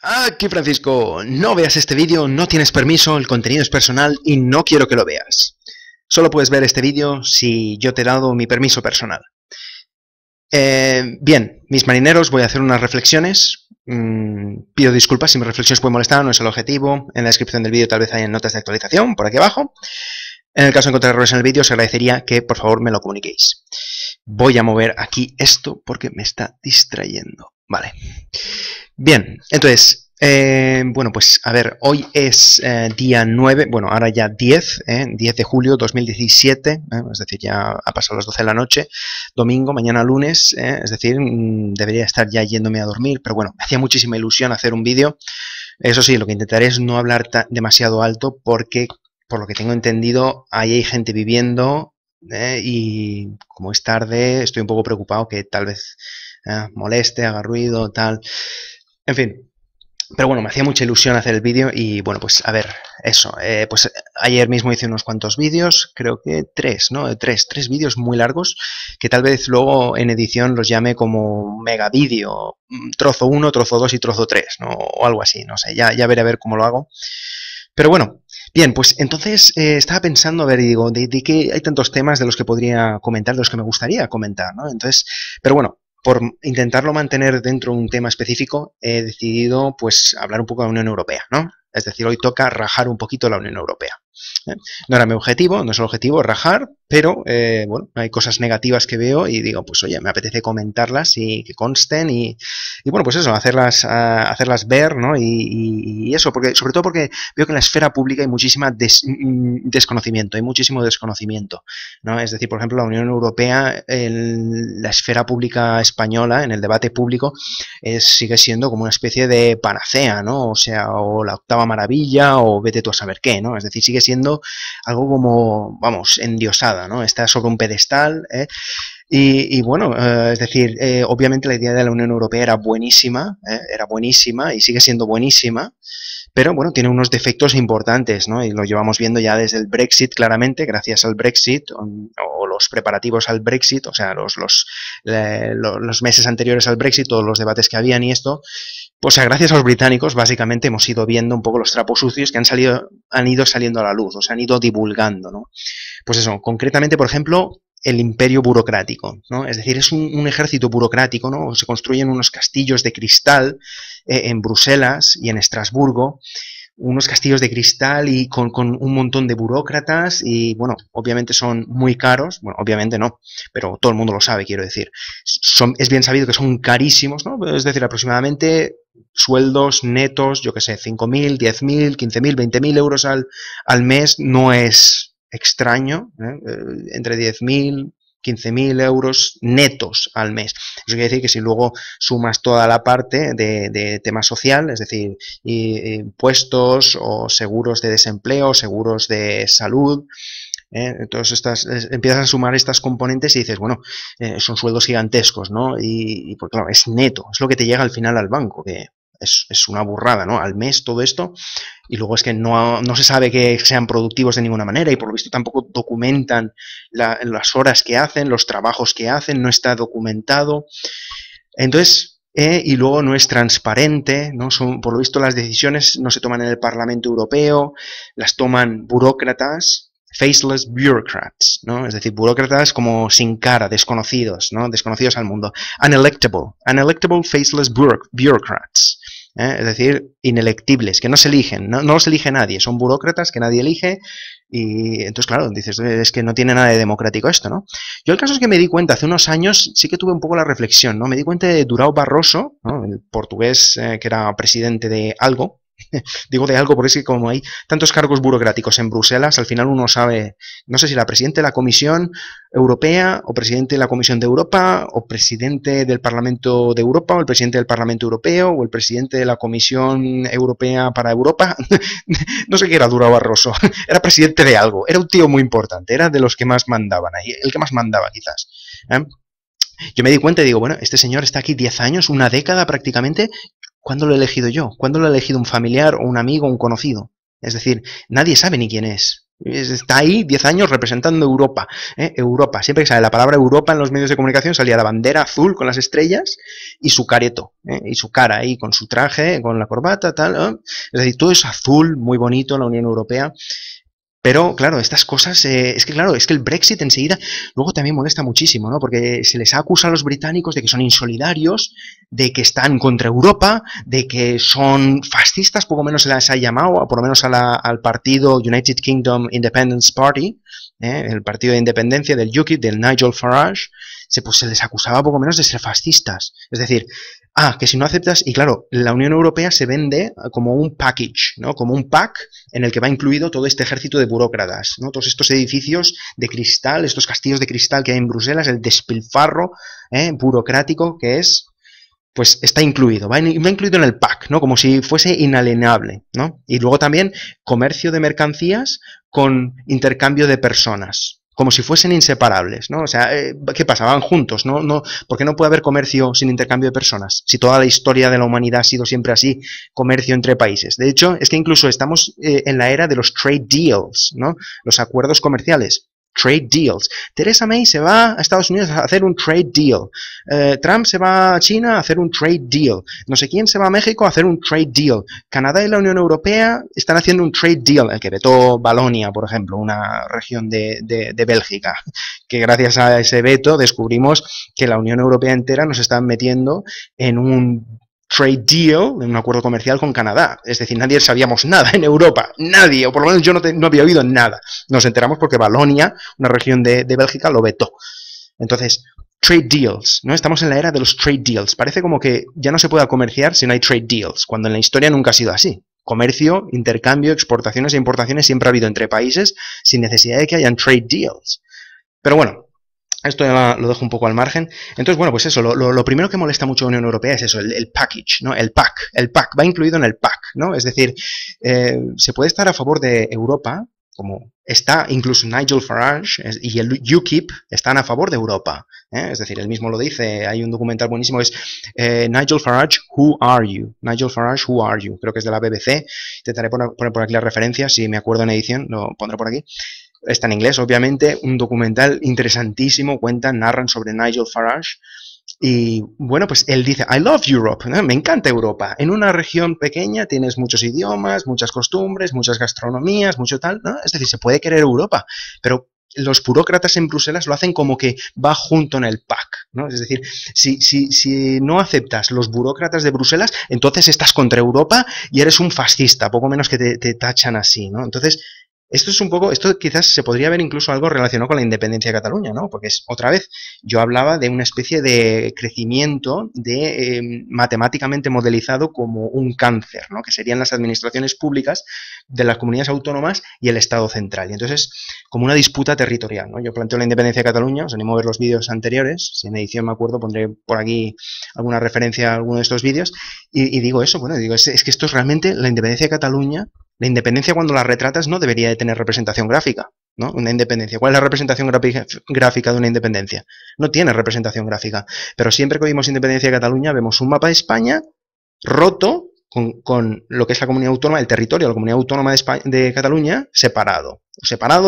Aquí Francisco, no veas este vídeo, no tienes permiso, el contenido es personal y no quiero que lo veas. Solo puedes ver este vídeo si yo te he dado mi permiso personal. Bien, mis marineros, voy a hacer unas reflexiones. Pido disculpas si mis reflexiones pueden molestar, no es el objetivo. En la descripción del vídeo tal vez haya notas de actualización por aquí abajo. En el caso de encontrar errores en el vídeo, os agradecería que por favor me lo comuniquéis. Voy a mover aquí esto porque me está distrayendo. Vale. Bien, entonces, bueno, pues a ver, hoy es día 9, bueno, ahora ya 10, 10 de julio 2017, es decir, ya ha pasado las 12 de la noche, domingo, mañana lunes, es decir, debería estar ya yéndome a dormir, pero bueno, me hacía muchísima ilusión hacer un vídeo. Eso sí, lo que intentaré es no hablar demasiado alto porque, por lo que tengo entendido, ahí hay gente viviendo y como es tarde, estoy un poco preocupado que tal vez moleste, haga ruido, tal. En fin, pero bueno, me hacía mucha ilusión hacer el vídeo y bueno, pues a ver, eso, pues ayer mismo hice unos cuantos vídeos, creo que tres, ¿no? Tres vídeos muy largos, que tal vez luego en edición los llame como mega vídeo, trozo 1, trozo 2 y trozo 3, ¿no? O algo así, no sé, ya veré a ver cómo lo hago. Pero bueno, bien, pues entonces estaba pensando, a ver, y digo, de que hay tantos temas de los que podría comentar, de los que me gustaría comentar, ¿no? Entonces, pero bueno, por intentarlo mantener dentro de un tema específico, he decidido pues hablar un poco de la Unión Europea, ¿no? Es decir, hoy toca rajar un poquito la Unión Europea. No era mi objetivo, no es el objetivo rajar, pero bueno, hay cosas negativas que veo y digo, pues oye, me apetece comentarlas y que consten y bueno, pues eso, hacerlas ver, ¿no? Y eso, porque, sobre todo porque veo que en la esfera pública hay muchísima desconocimiento, hay muchísimo desconocimiento, ¿no? Es decir, por ejemplo, la Unión Europea, en la esfera pública española, en el debate público, sigue siendo como una especie de panacea, ¿no? O sea, o la octava maravilla, o vete tú a saber qué, ¿no? Es decir, sigue siendo algo como, vamos, endiosada, ¿no? Está sobre un pedestal, y bueno, es decir, obviamente la idea de la Unión Europea era buenísima y sigue siendo buenísima, pero bueno, tiene unos defectos importantes, ¿no? Y lo llevamos viendo ya desde el Brexit, claramente, gracias al Brexit, o los preparativos al Brexit, o sea, los meses anteriores al Brexit, todos los debates que habían y esto, pues gracias a los británicos, básicamente, hemos ido viendo un poco los trapos sucios que han ido saliendo a la luz, o se han ido divulgando, ¿no? Pues eso, concretamente, por ejemplo, el imperio burocrático, ¿no? Es decir, es un ejército burocrático, ¿no? Se construyen unos castillos de cristal en Bruselas y en Estrasburgo, unos castillos de cristal y con un montón de burócratas y, bueno, obviamente son muy caros, bueno, obviamente no, pero todo el mundo lo sabe, quiero decir. Es bien sabido que son carísimos, ¿no? Es decir, aproximadamente sueldos netos, yo qué sé, 5.000, 10.000, 15.000, 20.000 euros al mes no es extraño, entre 10.000, 15.000 euros netos al mes. Eso quiere decir que si luego sumas toda la parte de tema social, es decir, impuestos o seguros de desempleo, seguros de salud, entonces empiezas a sumar estas componentes y dices, bueno, son sueldos gigantescos, ¿no? Y pues claro, es neto, es lo que te llega al final al banco, que es una burrada, ¿no? Al mes todo esto, y luego es que no se sabe que sean productivos de ninguna manera y por lo visto tampoco documentan las horas que hacen, los trabajos que hacen, no está documentado. Entonces, y luego no es transparente, ¿no? Por lo visto las decisiones no se toman en el Parlamento Europeo, las toman burócratas, faceless bureaucrats, ¿no? Es decir, burócratas como sin cara, desconocidos, ¿no? Desconocidos al mundo. Unelectable faceless bureaucrats. Es decir, inelectibles, que no se eligen, no los elige nadie, son burócratas que nadie elige y entonces, claro, dices, es que no tiene nada de democrático esto, ¿no? Yo el caso es que me di cuenta, hace unos años sí que tuve un poco la reflexión, ¿no? Me di cuenta de Durão Barroso, ¿no? El portugués que era presidente de algo. Digo de algo porque es que como hay tantos cargos burocráticos en Bruselas, al final uno sabe, no sé si la presidente de la Comisión Europea o presidente de la Comisión de Europa o presidente del Parlamento de Europa o el presidente del Parlamento Europeo o el presidente de la Comisión Europea para Europa. No sé qué era Durão Barroso, era presidente de algo, era un tío muy importante, era de los que más mandaban ahí, el que más mandaba quizás. Yo me di cuenta y digo, bueno, este señor está aquí 10 años, una década prácticamente. ¿Cuándo lo he elegido yo? ¿Cuándo lo ha elegido un familiar o un amigo o un conocido? Es decir, nadie sabe ni quién es. Está ahí 10 años representando Europa. Europa. Siempre que sale la palabra Europa en los medios de comunicación salía la bandera azul con las estrellas y su careto. Y su cara ahí con su traje, con la corbata, tal. Es decir, todo es azul, muy bonito en la Unión Europea. Pero, claro, estas cosas, es que el Brexit enseguida luego también molesta muchísimo, ¿no? Porque se les acusa a los británicos de que son insolidarios, de que están contra Europa, de que son fascistas, poco menos se les ha llamado, por lo menos al partido United Kingdom Independence Party, el partido de independencia del UKIP, del Nigel Farage, pues se les acusaba poco menos de ser fascistas. Es decir, que si no aceptas, y claro, la Unión Europea se vende como un package, ¿no? Como un pack en el que va incluido todo este ejército de burócratas, ¿no? Todos estos edificios de cristal, estos castillos de cristal que hay en Bruselas, el despilfarro burocrático que es, pues está incluido, va incluido en el pack, ¿no? Como si fuese inalienable, ¿no? Y luego también comercio de mercancías con intercambio de personas, como si fuesen inseparables, ¿no? O sea, ¿qué pasa? Van juntos, ¿no? ¿Por qué no puede haber comercio sin intercambio de personas? Si toda la historia de la humanidad ha sido siempre así, comercio entre países. De hecho, es que incluso estamos en la era de los trade deals, ¿no? Los acuerdos comerciales. Trade deals. Theresa May se va a Estados Unidos a hacer un trade deal. Trump se va a China a hacer un trade deal. No sé quién se va a México a hacer un trade deal. Canadá y la Unión Europea están haciendo un trade deal. El que vetó Valonia, por ejemplo, una región de Bélgica, que gracias a ese veto descubrimos que la Unión Europea entera nos está metiendo en un trade deal, en un acuerdo comercial con Canadá. Es decir, nadie sabíamos nada en Europa, nadie, o por lo menos yo no había oído nada. Nos enteramos porque Valonia, una región de Bélgica, lo vetó. Entonces, trade deals, ¿no? Estamos en la era de los trade deals. Parece como que ya no se pueda comerciar si no hay trade deals, cuando en la historia nunca ha sido así. Comercio, intercambio, exportaciones e importaciones siempre ha habido entre países sin necesidad de que hayan trade deals. Pero bueno, esto ya lo dejo un poco al margen. Entonces, bueno, pues eso, lo primero que molesta mucho a la Unión Europea es eso, el package, ¿no? El pack va incluido en el pack, ¿no? Es decir, se puede estar a favor de Europa, como está incluso Nigel Farage y el UKIP están a favor de Europa. Es decir, él mismo lo dice, hay un documental buenísimo, es Nigel Farage, Who Are You? Nigel Farage, Who Are You? Creo que es de la BBC, intentaré poner por aquí la referencia, si me acuerdo en edición, lo pondré por aquí. Está en inglés, obviamente, un documental interesantísimo, narran sobre Nigel Farage. Y bueno, pues él dice, I love Europe, ¿no? Me encanta Europa. En una región pequeña tienes muchos idiomas, muchas costumbres, muchas gastronomías, mucho tal, ¿no? Es decir, se puede querer Europa, pero los burócratas en Bruselas lo hacen como que va junto en el pack, ¿no? Es decir, si no aceptas los burócratas de Bruselas, entonces estás contra Europa y eres un fascista, poco menos que te tachan así, ¿no? Entonces, esto quizás se podría ver incluso algo relacionado con la independencia de Cataluña, ¿no? Porque otra vez, yo hablaba de una especie de crecimiento matemáticamente modelizado como un cáncer, ¿no? Que serían las administraciones públicas de las comunidades autónomas y el Estado central. Y entonces, como una disputa territorial, ¿no? Yo planteo la independencia de Cataluña, os animo a ver los vídeos anteriores, si en edición me acuerdo pondré por aquí alguna referencia a alguno de estos vídeos, y digo eso, bueno, digo, es que esto es realmente la independencia de Cataluña. La independencia, cuando la retratas, no debería de tener representación gráfica, ¿no? Una independencia. ¿Cuál es la representación gráfica de una independencia? No tiene representación gráfica. Pero siempre que oímos independencia de Cataluña, vemos un mapa de España roto con lo que es la comunidad autónoma, el territorio de la comunidad autónoma de Cataluña, separado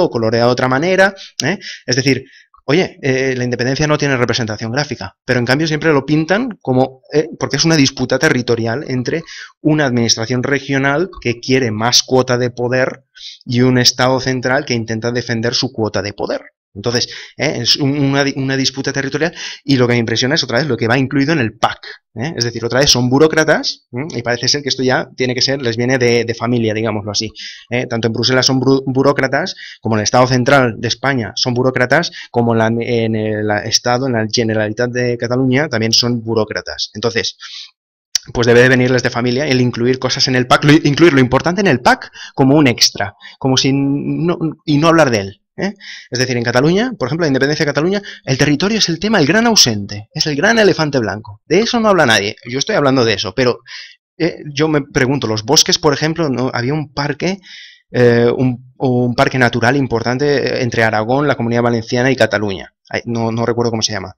o coloreado de otra manera, ¿eh? Es decir, oye, la independencia no tiene representación gráfica, pero en cambio siempre lo pintan como, porque es una disputa territorial entre una administración regional que quiere más cuota de poder y un Estado central que intenta defender su cuota de poder. Entonces, es una disputa territorial, y lo que me impresiona es otra vez lo que va incluido en el pack. Es decir, otra vez son burócratas, y parece ser que esto ya tiene que ser, les viene de familia, digámoslo así. Tanto en Bruselas son burócratas, como en el Estado central de España son burócratas, como en el Estado, en la Generalitat de Cataluña, también son burócratas. Entonces, pues debe de venirles de familia el incluir cosas en el pack, incluir lo importante en el pack como un extra, como si y no hablar de él. Es decir, en Cataluña, por ejemplo, la independencia de Cataluña, el territorio es el tema, el gran ausente, es el gran elefante blanco. De eso no habla nadie. Yo estoy hablando de eso, pero yo me pregunto, los bosques, por ejemplo, ¿no? Había un parque, un parque natural importante entre Aragón, la Comunidad Valenciana y Cataluña. No recuerdo cómo se llama.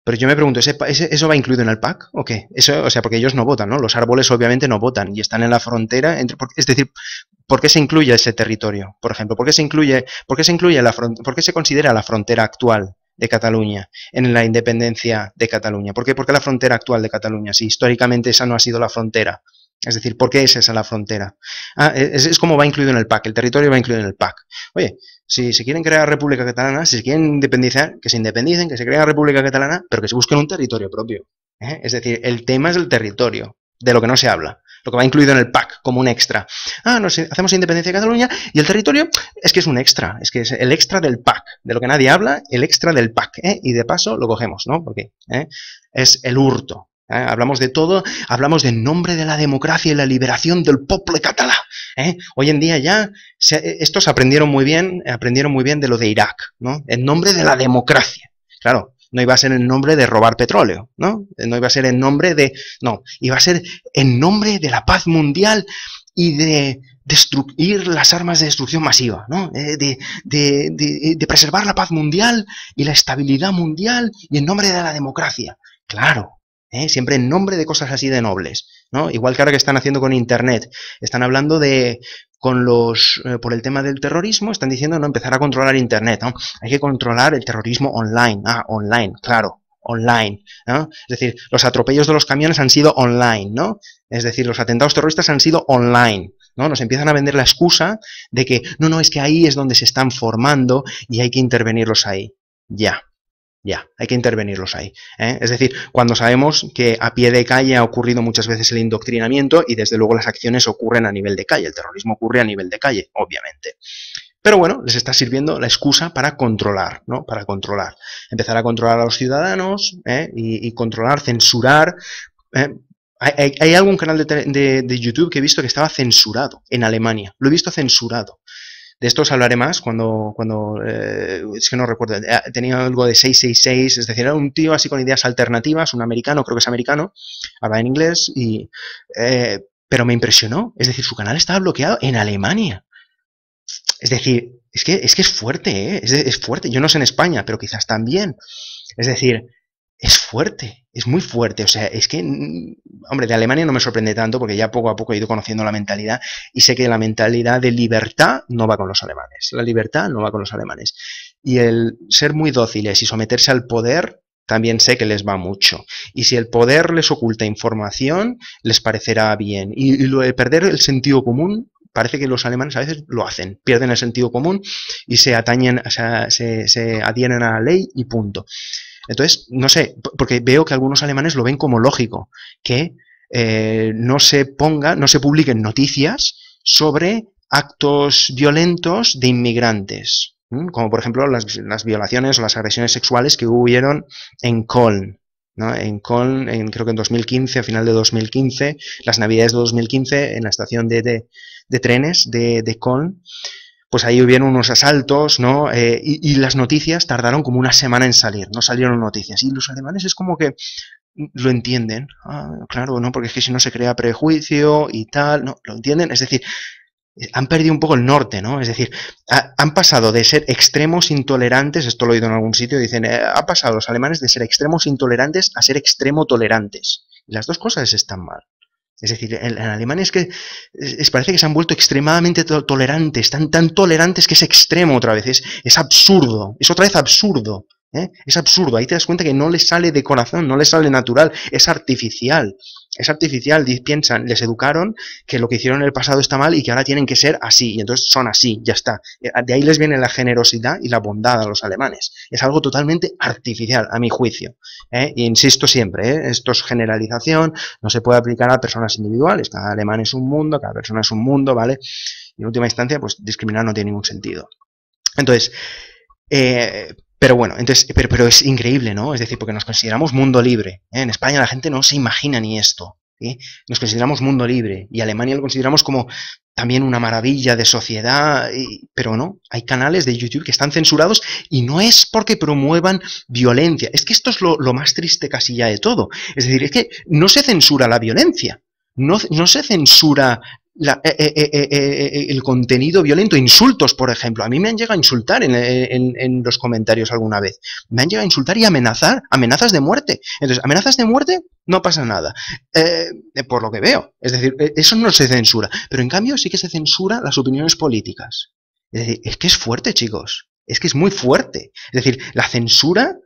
Pero yo me pregunto, ¿eso va incluido en el pack o qué? Eso, o sea, porque ellos no votan, ¿no? Los árboles obviamente no votan y están en la frontera. Es decir, ¿por qué se incluye ese territorio? Por ejemplo, ¿por qué se considera la frontera actual de Cataluña en la independencia de Cataluña? ¿Por qué la frontera actual de Cataluña? Si históricamente esa no ha sido la frontera. Es decir, ¿por qué es esa la frontera? Es como va incluido en el PAC, el territorio va incluido en el PAC. Oye, si se quieren crear República Catalana, si se quieren independizar, que se independicen, que se creen República Catalana, pero que se busquen un territorio propio. Es decir, el tema es el territorio, de lo que no se habla, lo que va incluido en el PAC como un extra. Hacemos independencia de Cataluña y el territorio es que es un extra, es que es el extra del PAC, de lo que nadie habla, el extra del PAC, y de paso lo cogemos, ¿no? Porque es el hurto. Hablamos de todo, hablamos del nombre de la democracia y la liberación del pueblo catalán. Hoy en día ya, estos aprendieron muy bien de lo de Irak, ¿no? En nombre de la democracia. Claro, no iba a ser en nombre de robar petróleo, ¿no? No iba a ser en nombre de... No, iba a ser en nombre de la paz mundial y de destruir las armas de destrucción masiva, ¿no? De preservar la paz mundial y la estabilidad mundial y en nombre de la democracia. Claro. Siempre en nombre de cosas así de nobles, ¿no? Igual que ahora que están haciendo con Internet, están hablando por el tema del terrorismo, están diciendo no empezar a controlar Internet, ¿no? Hay que controlar el terrorismo online, online, claro, online, ¿no? Es decir, los atropellos de los camiones han sido online, ¿no? Es decir, los atentados terroristas han sido online, ¿no? Nos empiezan a vender la excusa de que no, es que ahí es donde se están formando y hay que intervenirlos ahí, Ya, hay que intervenirlos ahí. Es decir, cuando sabemos que a pie de calle ha ocurrido muchas veces el indoctrinamiento y desde luego las acciones ocurren a nivel de calle, el terrorismo ocurre a nivel de calle, obviamente. Pero bueno, les está sirviendo la excusa para controlar, ¿no? Para controlar. Empezar a controlar a los ciudadanos y controlar, censurar. Hay algún canal de YouTube que he visto que estaba censurado en Alemania. Lo he visto censurado. De esto os hablaré más cuando es que no recuerdo, tenía algo de 666, es decir, era un tío así con ideas alternativas, un americano, creo que es americano, habla en inglés, pero me impresionó, es decir, su canal estaba bloqueado en Alemania. Es decir, es que es fuerte, es fuerte, yo no sé en España, pero quizás también. Es decir, es fuerte, es muy fuerte, o sea, es que, hombre, de Alemania no me sorprende tanto porque ya poco a poco he ido conociendo la mentalidad y sé que la mentalidad de libertad no va con los alemanes, la libertad no va con los alemanes. Y el ser muy dóciles y someterse al poder también sé que les va mucho. Y si el poder les oculta información, les parecerá bien. Y lo de perder el sentido común, parece que los alemanes a veces lo hacen, pierden el sentido común y se adhieren a la ley y punto. Entonces, no sé, porque veo que algunos alemanes lo ven como lógico, que no se publiquen noticias sobre actos violentos de inmigrantes, como por ejemplo las violaciones o las agresiones sexuales que hubieron en Köln, ¿no? En Köln, creo que en 2015, a final de 2015, las navidades de 2015, en la estación de trenes de Köln, pues ahí hubieron unos asaltos, ¿no? Y las noticias tardaron como una semana en salir, no salieron noticias. Y los alemanes es como que lo entienden, claro, ¿no? Porque es que si no se crea prejuicio y tal, ¿no? Lo entienden, es decir, han perdido un poco el norte, ¿no? Es decir, han pasado de ser extremos intolerantes, esto lo he oído en algún sitio, dicen, ha pasado los alemanes de ser extremos intolerantes a ser extremo tolerantes. Y las dos cosas están mal. Es decir, en Alemania es que parece que se han vuelto extremadamente tolerantes, tan tolerantes que es extremo otra vez, es absurdo, es otra vez absurdo, es absurdo, ahí te das cuenta que no les sale de corazón, no les sale natural, es artificial, piensan, les educaron que lo que hicieron en el pasado está mal y que ahora tienen que ser así, y entonces son así, ya está. De ahí les viene la generosidad y la bondad a los alemanes, es algo totalmente artificial, a mi juicio. E insisto siempre, esto es generalización, no se puede aplicar a personas individuales, cada alemán es un mundo, cada persona es un mundo, ¿vale? Y en última instancia, pues discriminar no tiene ningún sentido. Entonces, pero bueno, pero es increíble, ¿no? Es decir, porque nos consideramos mundo libre. En España la gente no se imagina ni esto. Nos consideramos mundo libre. Y Alemania lo consideramos como también una maravilla de sociedad. Pero no, hay canales de YouTube que están censurados y no es porque promuevan violencia. Es que esto es lo más triste casi ya de todo. Es decir, es que no se censura la violencia. No se censura el contenido violento, insultos, por ejemplo. A mí me han llegado a insultar en los comentarios alguna vez. Me han llegado a insultar y amenazar, amenazas de muerte. Entonces, amenazas de muerte, no pasa nada. Por lo que veo. Es decir, eso no se censura. Pero en cambio sí que se censura las opiniones políticas. Es decir, es que es fuerte, chicos. Es que es muy fuerte. Es decir, la censura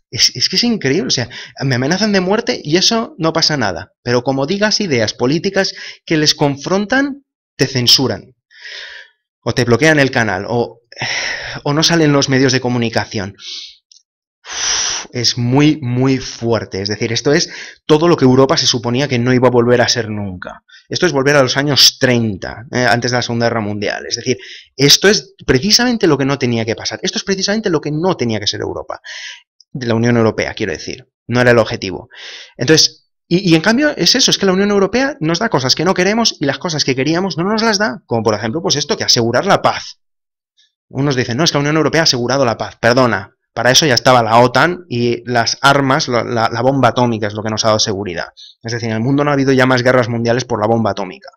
es que es increíble. O sea, me amenazan de muerte y eso no pasa nada. Pero como digas ideas políticas que les confrontan, te censuran. O te bloquean el canal. O no salen los medios de comunicación. Es muy, muy fuerte. Es decir, esto es todo lo que Europa se suponía que no iba a volver a ser nunca. Esto es volver a los años 30, antes de la Segunda Guerra Mundial. Es decir, esto es precisamente lo que no tenía que pasar. Esto es precisamente lo que no tenía que ser Europa. De la Unión Europea, quiero decir. No era el objetivo. Entonces, y en cambio es eso, es que la Unión Europea nos da cosas que no queremos y las cosas que queríamos no nos las da. Como por ejemplo, pues esto, que asegurar la paz. Unos dicen, no, es que la Unión Europea ha asegurado la paz. Perdona, para eso ya estaba la OTAN y las armas, la bomba atómica es lo que nos ha dado seguridad. Es decir, en el mundo no ha habido ya más guerras mundiales por la bomba atómica.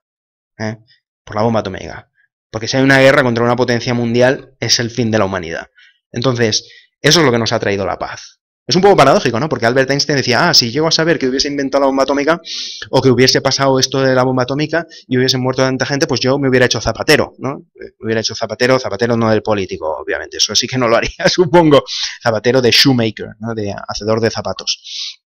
Por la bomba atómica. Porque si hay una guerra contra una potencia mundial, es el fin de la humanidad. Entonces, eso es lo que nos ha traído la paz. Es un poco paradójico, ¿no? Porque Albert Einstein decía, si llego a saber que hubiese inventado la bomba atómica o que hubiese pasado esto de la bomba atómica y hubiese muerto tanta gente, pues yo me hubiera hecho zapatero, ¿no? Me hubiera hecho zapatero no del político, obviamente. Eso sí que no lo haría, supongo. Zapatero de shoemaker, ¿no? De hacedor de zapatos.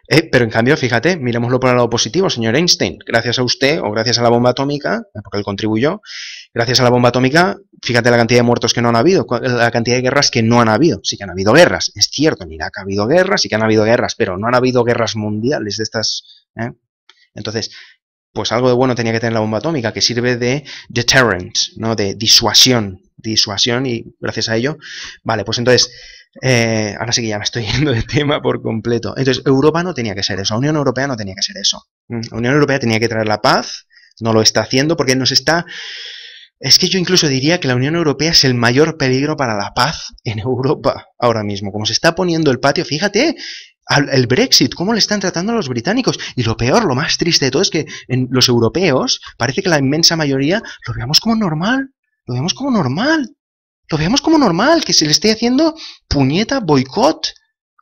Pero en cambio, fíjate, miremoslo por el lado positivo, señor Einstein. Gracias a usted, o gracias a la bomba atómica, porque él contribuyó, gracias a la bomba atómica, fíjate la cantidad de muertos que no han habido, la cantidad de guerras que no han habido. Sí que han habido guerras, es cierto, en Irak ha habido guerras, sí que han habido guerras, pero no han habido guerras mundiales de estas. Entonces, pues algo de bueno tenía que tener la bomba atómica, que sirve de deterrent, ¿no? De disuasión, y gracias a ello, vale, pues entonces, ahora sí que ya me estoy yendo de tema por completo. Entonces, Europa no tenía que ser eso, la Unión Europea no tenía que ser eso. La Unión Europea tenía que traer la paz, no lo está haciendo porque nos está... Es que yo incluso diría que la Unión Europea es el mayor peligro para la paz en Europa ahora mismo. Como se está poniendo el patio, fíjate, el Brexit, cómo le están tratando a los británicos. Y lo peor, lo más triste de todo es que en los europeos parece que la inmensa mayoría lo veamos como normal. Lo vemos como normal. Lo vemos como normal, que se le esté haciendo puñeta, boicot.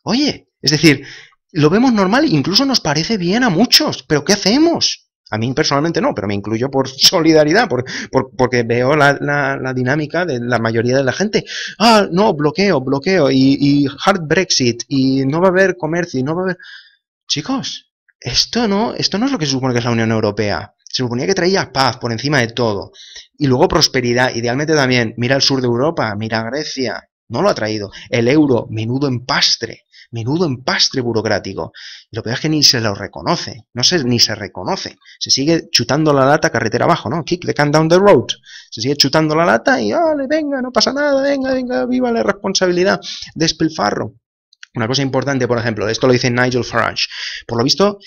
Oye, es decir, lo vemos normal, incluso nos parece bien a muchos. ¿Pero qué hacemos? A mí personalmente no, pero me incluyo por solidaridad, porque veo la dinámica de la mayoría de la gente. No, bloqueo, y hard Brexit, y no va a haber comercio, y no va a haber... Chicos, esto no es lo que se supone que es la Unión Europea. Se suponía que traía paz por encima de todo. Y luego prosperidad, idealmente también. Mira el sur de Europa, mira Grecia. No lo ha traído. El euro, menudo empastre burocrático. Y lo peor es que ni se lo reconoce. Ni se reconoce. Se sigue chutando la lata carretera abajo, ¿no? Kick the can down the road. Se sigue chutando la lata y, venga, no pasa nada, venga, viva la responsabilidad. Despilfarro. Una cosa importante, por ejemplo, esto lo dice Nigel Farage. Por lo visto,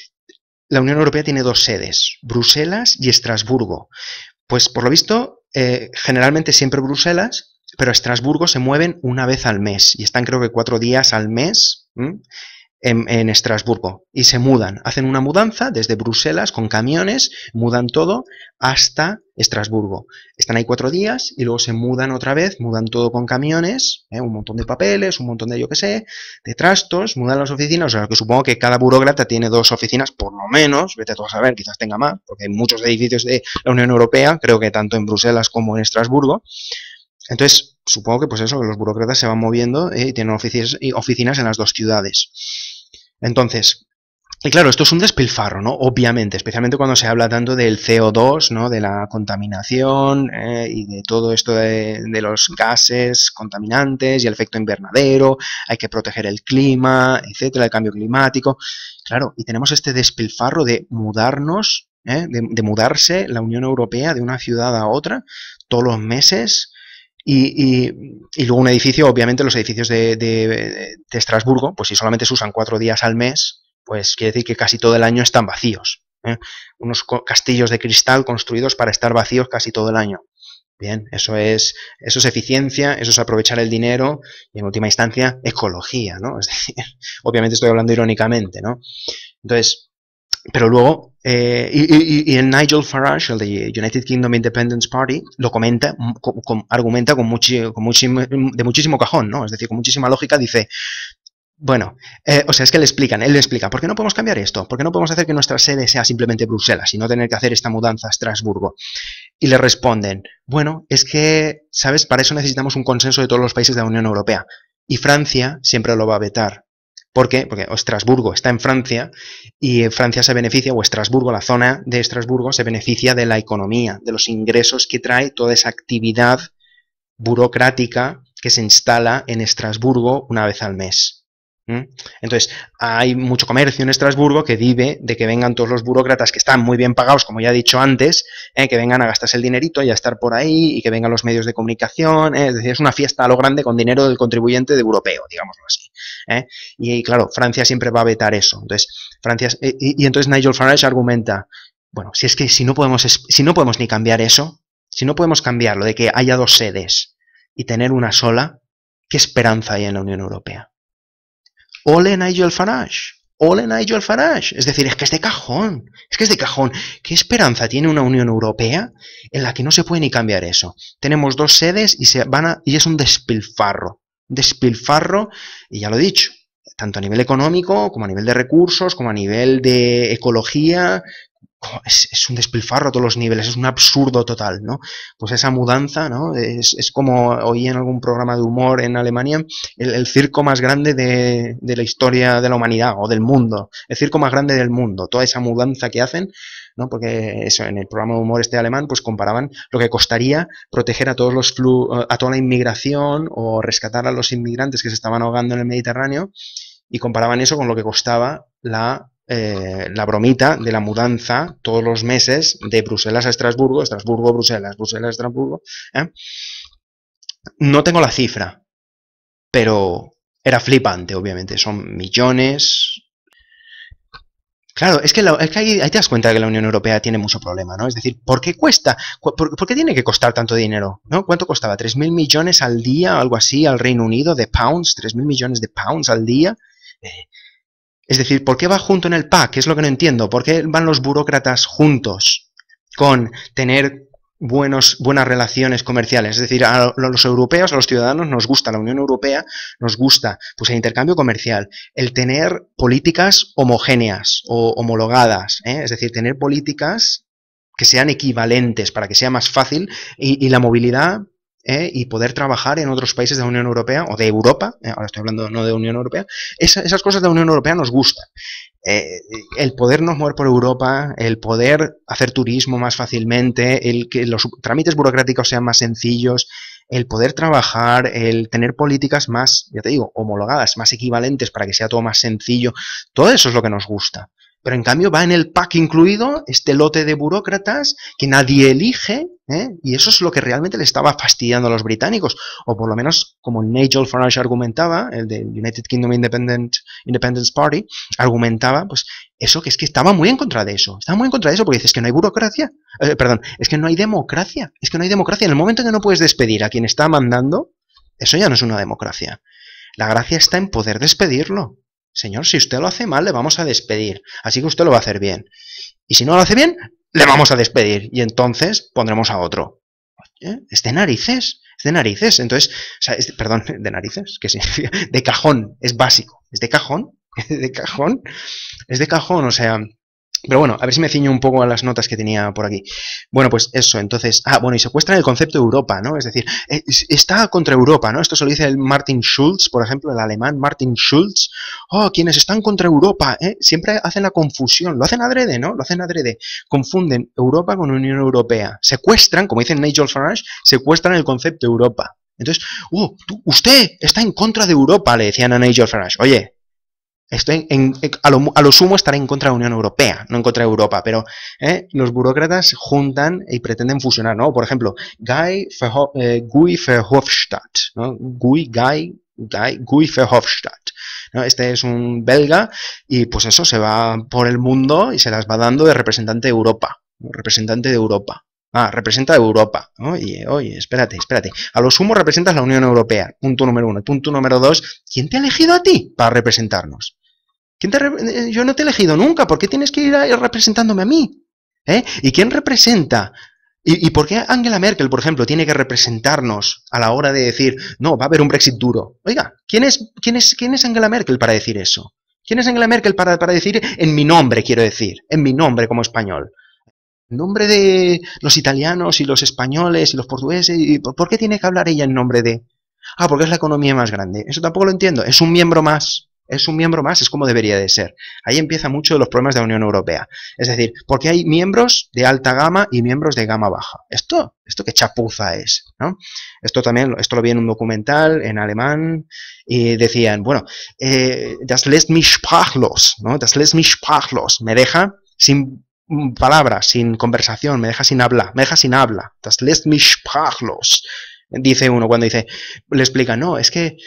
la Unión Europea tiene dos sedes, Bruselas y Estrasburgo. Pues por lo visto, generalmente siempre Bruselas, pero Estrasburgo se mueven una vez al mes y están creo que 4 días al mes en Estrasburgo y se mudan, hacen una mudanza desde Bruselas con camiones, mudan todo hasta Estrasburgo. Están ahí 4 días y luego se mudan otra vez, mudan todo con camiones, un montón de papeles, un montón de yo que sé, de trastos, mudan las oficinas, o sea que supongo que cada burócrata tiene 2 oficinas por lo menos, vete tú a saber, quizás tenga más, porque hay muchos edificios de la Unión Europea, creo que tanto en Bruselas como en Estrasburgo. Entonces, supongo que pues eso, que los burócratas se van moviendo y tienen oficinas en las 2 ciudades. Entonces, y claro, esto es un despilfarro, ¿no? Obviamente, especialmente cuando se habla tanto del CO2, ¿no? De la contaminación y de todo esto de los gases contaminantes y el efecto invernadero, hay que proteger el clima, etcétera, el cambio climático. Claro, y tenemos este despilfarro de mudarnos, de mudarse la Unión Europea de una ciudad a otra todos los meses. Y luego un edificio, obviamente los edificios de Estrasburgo, pues si solamente se usan 4 días al mes, pues quiere decir que casi todo el año están vacíos. Unos castillos de cristal construidos para estar vacíos casi todo el año. Bien, eso es eficiencia, eso es aprovechar el dinero y en última instancia ecología, ¿no? Es decir, obviamente estoy hablando irónicamente, ¿no? Entonces, Pero luego, y el Nigel Farage, el de United Kingdom Independence Party, lo comenta, argumenta de muchísimo cajón, ¿no? Es decir, con muchísima lógica, dice, bueno, o sea, es que él le explica, ¿por qué no podemos cambiar esto? ¿Por qué no podemos hacer que nuestra sede sea simplemente Bruselas y no tener que hacer esta mudanza a Estrasburgo? Y le responden, bueno, es que, ¿sabes? Para eso necesitamos un consenso de todos los países de la Unión Europea. Y Francia siempre lo va a vetar. ¿Por qué? Porque Estrasburgo está en Francia y Francia se beneficia, o Estrasburgo, la zona de Estrasburgo, se beneficia de la economía, de los ingresos que trae toda esa actividad burocrática que se instala en Estrasburgo una vez al mes. Entonces, hay mucho comercio en Estrasburgo que vive de que vengan todos los burócratas que están muy bien pagados, como ya he dicho antes, que vengan a gastarse el dinerito y a estar por ahí y que vengan los medios de comunicación. Es decir, es una fiesta a lo grande con dinero del contribuyente de europeo, digámoslo así. Y claro, Francia siempre va a vetar eso. Entonces, y entonces Nigel Farage argumenta, bueno, si es que si no podemos ni cambiar eso, si no podemos cambiarlo de que haya dos sedes y tener una sola, ¿qué esperanza hay en la Unión Europea? Ole Nigel Farage, ole Nigel Farage. Es decir, es que es de cajón, es que es de cajón. ¿Qué esperanza tiene una Unión Europea en la que no se puede ni cambiar eso? Tenemos dos sedes y es un despilfarro. Despilfarro, y ya lo he dicho, tanto a nivel económico, como a nivel de recursos, como a nivel de ecología. Es un despilfarro a todos los niveles, es un absurdo total, ¿no? Pues esa mudanza, ¿no? Es como oí en algún programa de humor en Alemania, el circo más grande de la historia de la humanidad o del mundo, el circo más grande del mundo, toda esa mudanza que hacen, ¿no? Porque eso, en el programa de humor este alemán, pues comparaban lo que costaría proteger a a toda la inmigración o rescatar a los inmigrantes que se estaban ahogando en el Mediterráneo, y comparaban eso con lo que costaba la bromita de la mudanza todos los meses de Bruselas a Estrasburgo, Estrasburgo, Bruselas, Bruselas, Estrasburgo. No tengo la cifra, pero era flipante, obviamente. Son millones. Claro, es que ahí te das cuenta de que la Unión Europea tiene mucho problema, ¿no? Es decir, ¿por qué cuesta? ¿Por qué tiene que costar tanto dinero? ¿No? ¿Cuánto costaba? ¿3.000 millones al día? Algo así, al Reino Unido, de pounds, 3.000 millones de pounds al día. Es decir, ¿por qué va junto en el pack? Es lo que no entiendo. ¿Por qué van los burócratas juntos con tener buenas relaciones comerciales? Es decir, a los europeos, a los ciudadanos, nos gusta la Unión Europea, nos gusta pues el intercambio comercial, el tener políticas homogéneas o homologadas, es decir, tener políticas que sean equivalentes para que sea más fácil y la movilidad y poder trabajar en otros países de la Unión Europea o de Europa, ahora estoy hablando no de Unión Europea, esas cosas de la Unión Europea nos gustan. El podernos mover por Europa, el poder hacer turismo más fácilmente, el que los trámites burocráticos sean más sencillos, el poder trabajar, el tener políticas más, ya te digo, homologadas, más equivalentes para que sea todo más sencillo, todo eso es lo que nos gusta. Pero en cambio va en el pack incluido este lote de burócratas que nadie elige, y eso es lo que realmente le estaba fastidiando a los británicos, o por lo menos como Nigel Farage argumentaba, el de United Kingdom Independence Party, argumentaba, pues eso, que es que estaba muy en contra de eso, porque dices que no hay burocracia, perdón, es que no hay democracia, en el momento en que no puedes despedir a quien está mandando, eso ya no es una democracia. La gracia está en poder despedirlo. Señor, si usted lo hace mal, le vamos a despedir. Así que usted lo va a hacer bien. Y si no lo hace bien, le vamos a despedir. Y entonces pondremos a otro. Es de narices. Es de narices. Entonces, o sea, perdón, de narices. ¿Qué significa? De cajón. Es básico. Es de cajón. De cajón. Es de cajón. O sea. Pero bueno, a ver si me ciño un poco a las notas que tenía por aquí. Bueno, pues eso, entonces... bueno, y secuestran el concepto de Europa, ¿no? Es decir, está contra Europa, ¿no? Esto se lo dice el Martin Schulz, por ejemplo, el alemán Martin Schulz. Quienes están contra Europa, siempre hacen la confusión. Lo hacen adrede, ¿no? Lo hacen adrede. Confunden Europa con Unión Europea. Secuestran, como dice Nigel Farage, secuestran el concepto de Europa. Entonces, usted está en contra de Europa, le decían a Nigel Farage. Oye, a lo sumo estará en contra de la Unión Europea, no en contra de Europa, pero los burócratas juntan y pretenden fusionar, ¿no? Por ejemplo, Guy Verhofstadt, ¿no? Guy Verhofstadt, ¿no? Este es un belga y pues eso, se va por el mundo y se las va dando de representante de Europa, representante de Europa. Representa a Europa. Oye, espérate. A lo sumo representas la Unión Europea. Punto número 1. Punto número 2. ¿Quién te ha elegido a ti para representarnos? Yo no te he elegido nunca, ¿por qué tienes que ir representándome a mí? ¿Y quién representa? ¿Y por qué Angela Merkel, por ejemplo, tiene que representarnos a la hora de decir, no, va a haber un Brexit duro? Oiga, ¿quién es Angela Merkel para decir eso? ¿Quién es Angela Merkel para decir en mi nombre, quiero decir, en mi nombre como español? En nombre de los italianos y los españoles y los portugueses, ¿y por qué tiene que hablar ella en nombre de? Ah, porque es la economía más grande. Eso tampoco lo entiendo. Es un miembro más. Es un miembro más, es como debería de ser. Ahí empieza mucho de los problemas de la Unión Europea. Es decir, porque hay miembros de alta gama y miembros de gama baja. Esto qué chapuza es, ¿no? Esto lo vi en un documental en alemán y decían, bueno, das lässt mich sprachlos, ¿no? Das lässt mich sprachlos. Me deja sin palabras, sin conversación, me deja sin habla. Das lässt mich sprachlos. Dice uno cuando le explica, no, es que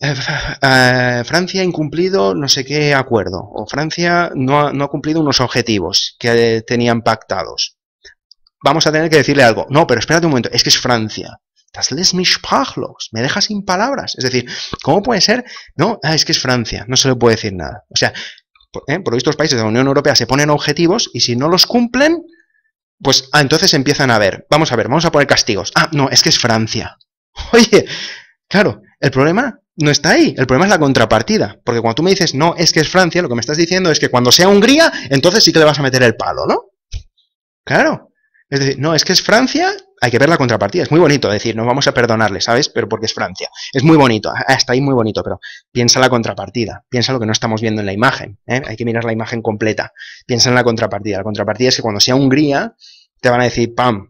Francia ha incumplido no sé qué acuerdo, o Francia no ha cumplido unos objetivos que tenían pactados. Vamos a tener que decirle algo. No, pero espérate un momento, es que es Francia. Das lässt mich sprachlos. Me deja sin palabras. Es decir, ¿cómo puede ser? No, es que es Francia, no se le puede decir nada. O sea, por estos países de la Unión Europea se ponen objetivos y si no los cumplen, pues entonces empiezan a ver. Vamos a poner castigos. Ah, no, es que es Francia. Oye, claro, el problema no está ahí, el problema es la contrapartida, porque cuando tú me dices, no, es que es Francia, lo que me estás diciendo es que cuando sea Hungría, entonces sí que le vas a meter el palo, ¿no? Claro, es decir, no, es que es Francia, hay que ver la contrapartida, es muy bonito decir, no vamos a perdonarle, ¿sabes? Pero porque es Francia, es muy bonito, hasta ahí muy bonito, pero piensa la contrapartida, piensa lo que no estamos viendo en la imagen, hay que mirar la imagen completa, piensa en la contrapartida es que cuando sea Hungría, te van a decir, pam,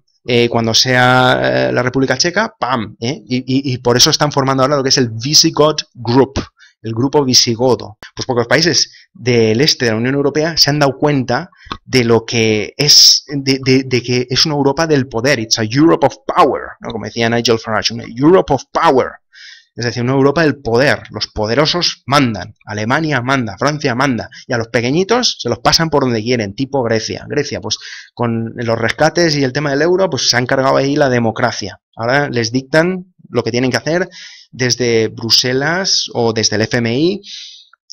cuando sea la República Checa, ¡pam! Y por eso están formando ahora lo que es el Visigoth Group, el grupo visigodo. Pues porque los países del este de la Unión Europea se han dado cuenta de lo que es, de que es una Europa del poder, it's a Europe of power, ¿no? Como decía Nigel Farage, una Europe of power. Es decir, una Europa del poder. Los poderosos mandan. Alemania manda, Francia manda. Y a los pequeñitos se los pasan por donde quieren, tipo Grecia. Grecia, pues con los rescates y el tema del euro, pues se han cargado ahí la democracia. Ahora les dictan lo que tienen que hacer desde Bruselas o desde el FMI.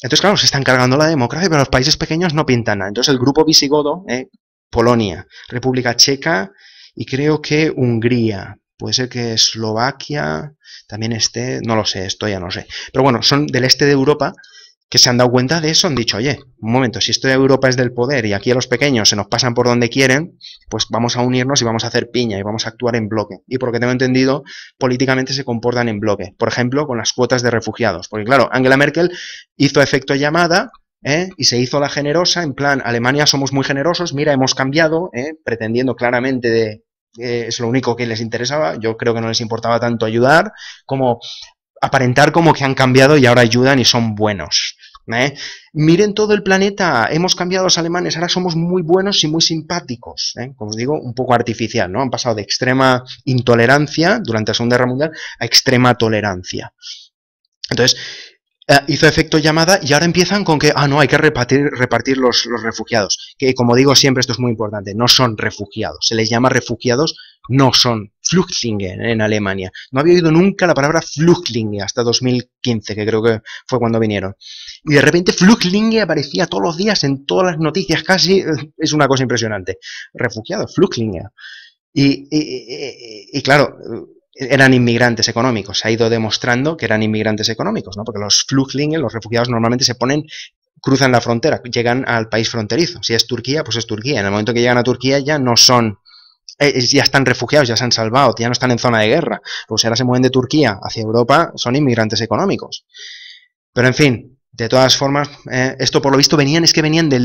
Entonces, claro, se están cargando la democracia, pero los países pequeños no pintan nada. Entonces, el grupo visigodo, Polonia, República Checa y creo que Hungría. Puede ser que Eslovaquia también esté, no lo sé, esto ya no sé. Pero bueno, son del este de Europa que se han dado cuenta de eso, han dicho, oye, un momento, si esto de Europa es del poder y aquí a los pequeños se nos pasan por donde quieren, pues vamos a unirnos y vamos a hacer piña y vamos a actuar en bloque. Y por lo que tengo entendido, políticamente se comportan en bloque. Por ejemplo, con las cuotas de refugiados. Porque claro, Angela Merkel hizo efecto llamada, y se hizo la generosa, en plan, Alemania somos muy generosos, mira, hemos cambiado, pretendiendo claramente es lo único que les interesaba, yo creo que no les importaba tanto ayudar, como aparentar como que han cambiado y ahora ayudan y son buenos. Miren todo el planeta, hemos cambiado los alemanes, ahora somos muy buenos y muy simpáticos. Como os digo, un poco artificial, ¿no? Han pasado de extrema intolerancia durante la Segunda Guerra Mundial a extrema tolerancia. Entonces, hizo efecto llamada y ahora empiezan con que, no, hay que repartir los refugiados. Que como digo siempre, esto es muy importante, no son refugiados. Se les llama refugiados, no son Flüchtlinge en Alemania. No había oído nunca la palabra Flüchtlinge hasta 2015, que creo que fue cuando vinieron. Y de repente Flüchtlinge aparecía todos los días en todas las noticias casi, es una cosa impresionante. Refugiados, Flüchtlinge. Y claro, eran inmigrantes económicos. Se ha ido demostrando que eran inmigrantes económicos, ¿no? Porque los Flüchtlinge, los refugiados, normalmente cruzan la frontera, llegan al país fronterizo. Si es Turquía, pues es Turquía. En el momento que llegan a Turquía ya no son, ya están refugiados, ya se han salvado, ya no están en zona de guerra. Pues ahora se mueven de Turquía hacia Europa, son inmigrantes económicos. Pero en fin, de todas formas, esto por lo visto venían de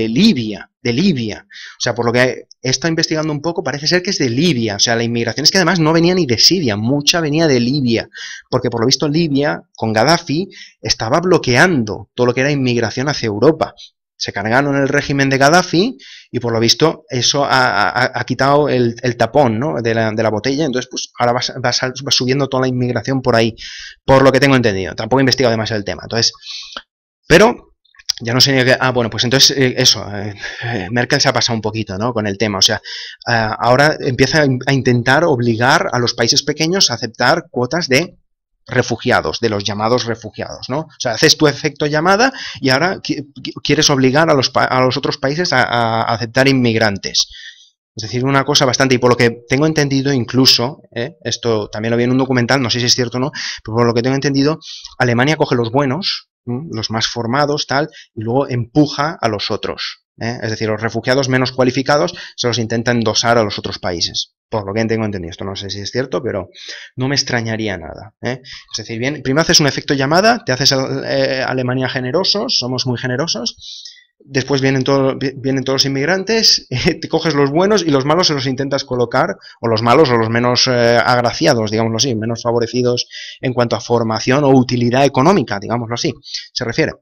Libia, O sea, por lo que he estado investigando un poco, parece ser que es de Libia. O sea, la inmigración es que además no venía ni de Siria, mucha venía de Libia. Porque por lo visto Libia, con Gaddafi, estaba bloqueando todo lo que era inmigración hacia Europa. Se cargaron el régimen de Gaddafi y por lo visto eso ha quitado el tapón, ¿no? de la botella, entonces pues ahora va subiendo toda la inmigración por ahí, por lo que tengo entendido. Tampoco he investigado demasiado el tema, entonces, pero ya no sé ni qué. Bueno, pues entonces Merkel se ha pasado un poquito, ¿no? Con el tema, o sea, ahora empieza a intentar obligar a los países pequeños a aceptar cuotas de refugiados, de los llamados refugiados, ¿no? O sea, haces tu efecto llamada y ahora quieres obligar a los otros países a aceptar inmigrantes. Es decir, una cosa bastante, y por lo que tengo entendido incluso, esto también lo vi en un documental, no sé si es cierto o no, pero por lo que tengo entendido, Alemania coge los buenos, los más formados, tal, y luego empuja a los otros. Es decir, los refugiados menos cualificados se los intenta endosar a los otros países. Por lo que tengo entendido, esto no sé si es cierto, pero no me extrañaría nada. Es decir, bien, primero haces un efecto llamada, te haces Alemania generosos, somos muy generosos. Después vienen todos los inmigrantes, te coges los buenos y los malos se los intentas colocar, o los malos o los menos agraciados, digámoslo así, menos favorecidos en cuanto a formación o utilidad económica, digámoslo así, se refiere.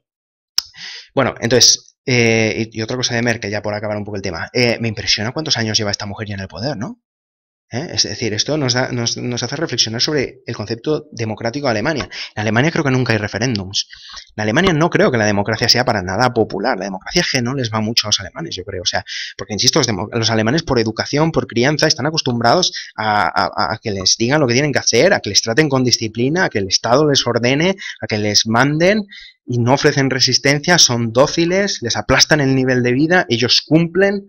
Bueno, entonces, y otra cosa de Merkel, ya por acabar un poco el tema, me impresiona cuántos años lleva esta mujer ya en el poder, ¿no? Es decir, esto nos hace reflexionar sobre el concepto democrático de Alemania. En Alemania creo que nunca hay referéndums. En Alemania no creo que la democracia sea para nada popular. La democracia es que no les va mucho a los alemanes, yo creo. O sea, porque insisto, los alemanes por educación, por crianza, están acostumbrados a que les digan lo que tienen que hacer, a que les traten con disciplina, a que el Estado les ordene, a que les manden y no ofrecen resistencia, son dóciles, les aplastan el nivel de vida, ellos cumplen.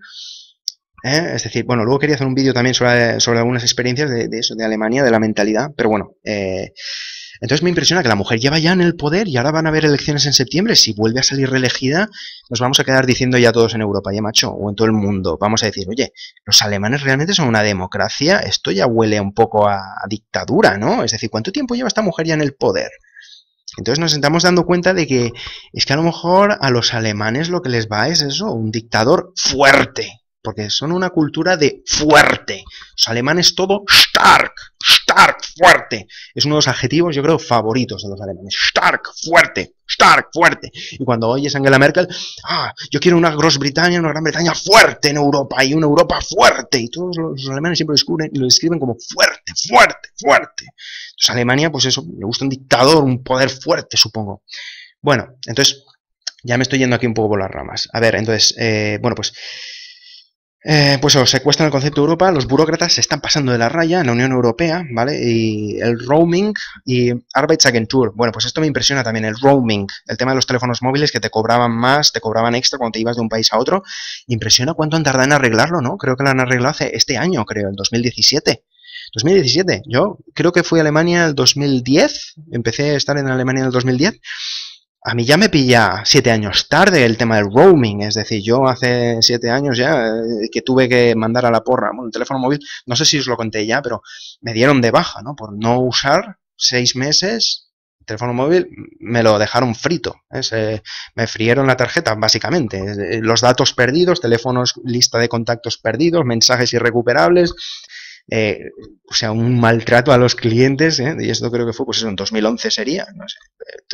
Es decir, bueno, luego quería hacer un vídeo también sobre algunas experiencias de eso, de Alemania, de la mentalidad, pero bueno, entonces me impresiona que la mujer lleva ya en el poder y ahora van a haber elecciones en septiembre. Si vuelve a salir reelegida, nos vamos a quedar diciendo ya todos en Europa, ya macho, o en todo el mundo. Vamos a decir, oye, los alemanes realmente son una democracia, esto ya huele un poco a dictadura, ¿no? Es decir, ¿cuánto tiempo lleva esta mujer ya en el poder? Entonces nos estamos dando cuenta de que es que a lo mejor a los alemanes lo que les va es eso, un dictador fuerte. Porque son una cultura de fuerte. Los alemanes todo stark, fuerte. Es uno de los adjetivos, yo creo, favoritos de los alemanes. Stark, fuerte. Y cuando oyes a Angela Merkel, yo quiero una Gran Bretaña fuerte en Europa y una Europa fuerte. Y todos los alemanes siempre lo describen como fuerte. Entonces Alemania, pues eso, le gusta un dictador, un poder fuerte, supongo. Bueno, entonces, ya me estoy yendo aquí un poco por las ramas. A ver, entonces, bueno, pues eso, secuestran el concepto de Europa, los burócratas se están pasando de la raya en la Unión Europea, ¿vale? Y el roaming y Arbeitsagentur. Bueno, pues esto me impresiona también, el roaming, el tema de los teléfonos móviles que te cobraban más, te cobraban extra cuando te ibas de un país a otro. Impresiona cuánto han tardado en arreglarlo, ¿no? Creo que lo han arreglado hace este año, creo, el 2017. 2017, yo creo que fui a Alemania el 2010, empecé a estar en Alemania en el 2010. A mí ya me pilla 7 años tarde el tema del roaming, es decir, yo hace 7 años ya que tuve que mandar a la porra, bueno, el teléfono móvil, no sé si os lo conté ya, pero me dieron de baja, ¿no? Por no usar 6 meses, el teléfono móvil me lo dejaron frito, me frieron la tarjeta, básicamente, los datos perdidos, teléfonos, lista de contactos perdidos, mensajes irrecuperables. O sea, un maltrato a los clientes, y esto creo que fue, pues eso, en 2011 sería, no sé.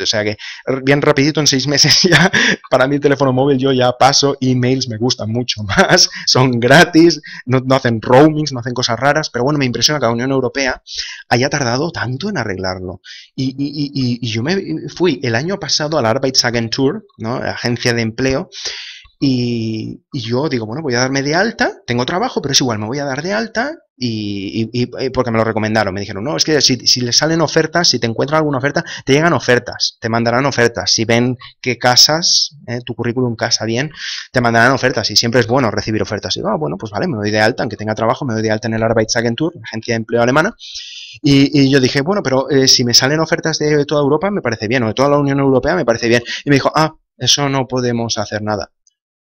O sea que bien rapidito, en 6 meses ya, para mí el teléfono móvil yo ya paso, emails me gustan mucho más, son gratis, no hacen roamings, no hacen cosas raras, pero bueno, me impresiona que la Unión Europea haya tardado tanto en arreglarlo. Y yo me fui el año pasado a la Arbeitsagentur, ¿no? La agencia de empleo. Y yo digo, bueno, voy a darme de alta, tengo trabajo, pero es igual, me voy a dar de alta y porque me lo recomendaron, me dijeron, no, es que si les salen ofertas, si te encuentran alguna oferta, te llegan ofertas, te mandarán ofertas, si ven que casas, tu currículum casa bien, te mandarán ofertas y siempre es bueno recibir ofertas. Y digo, bueno, pues vale, me doy de alta, aunque tenga trabajo, me doy de alta en el Arbeitsagentur, la agencia de empleo alemana. Y yo dije, bueno, pero si me salen ofertas de toda Europa, me parece bien, o de toda la Unión Europea, me parece bien. Y me dijo, eso no podemos hacer nada.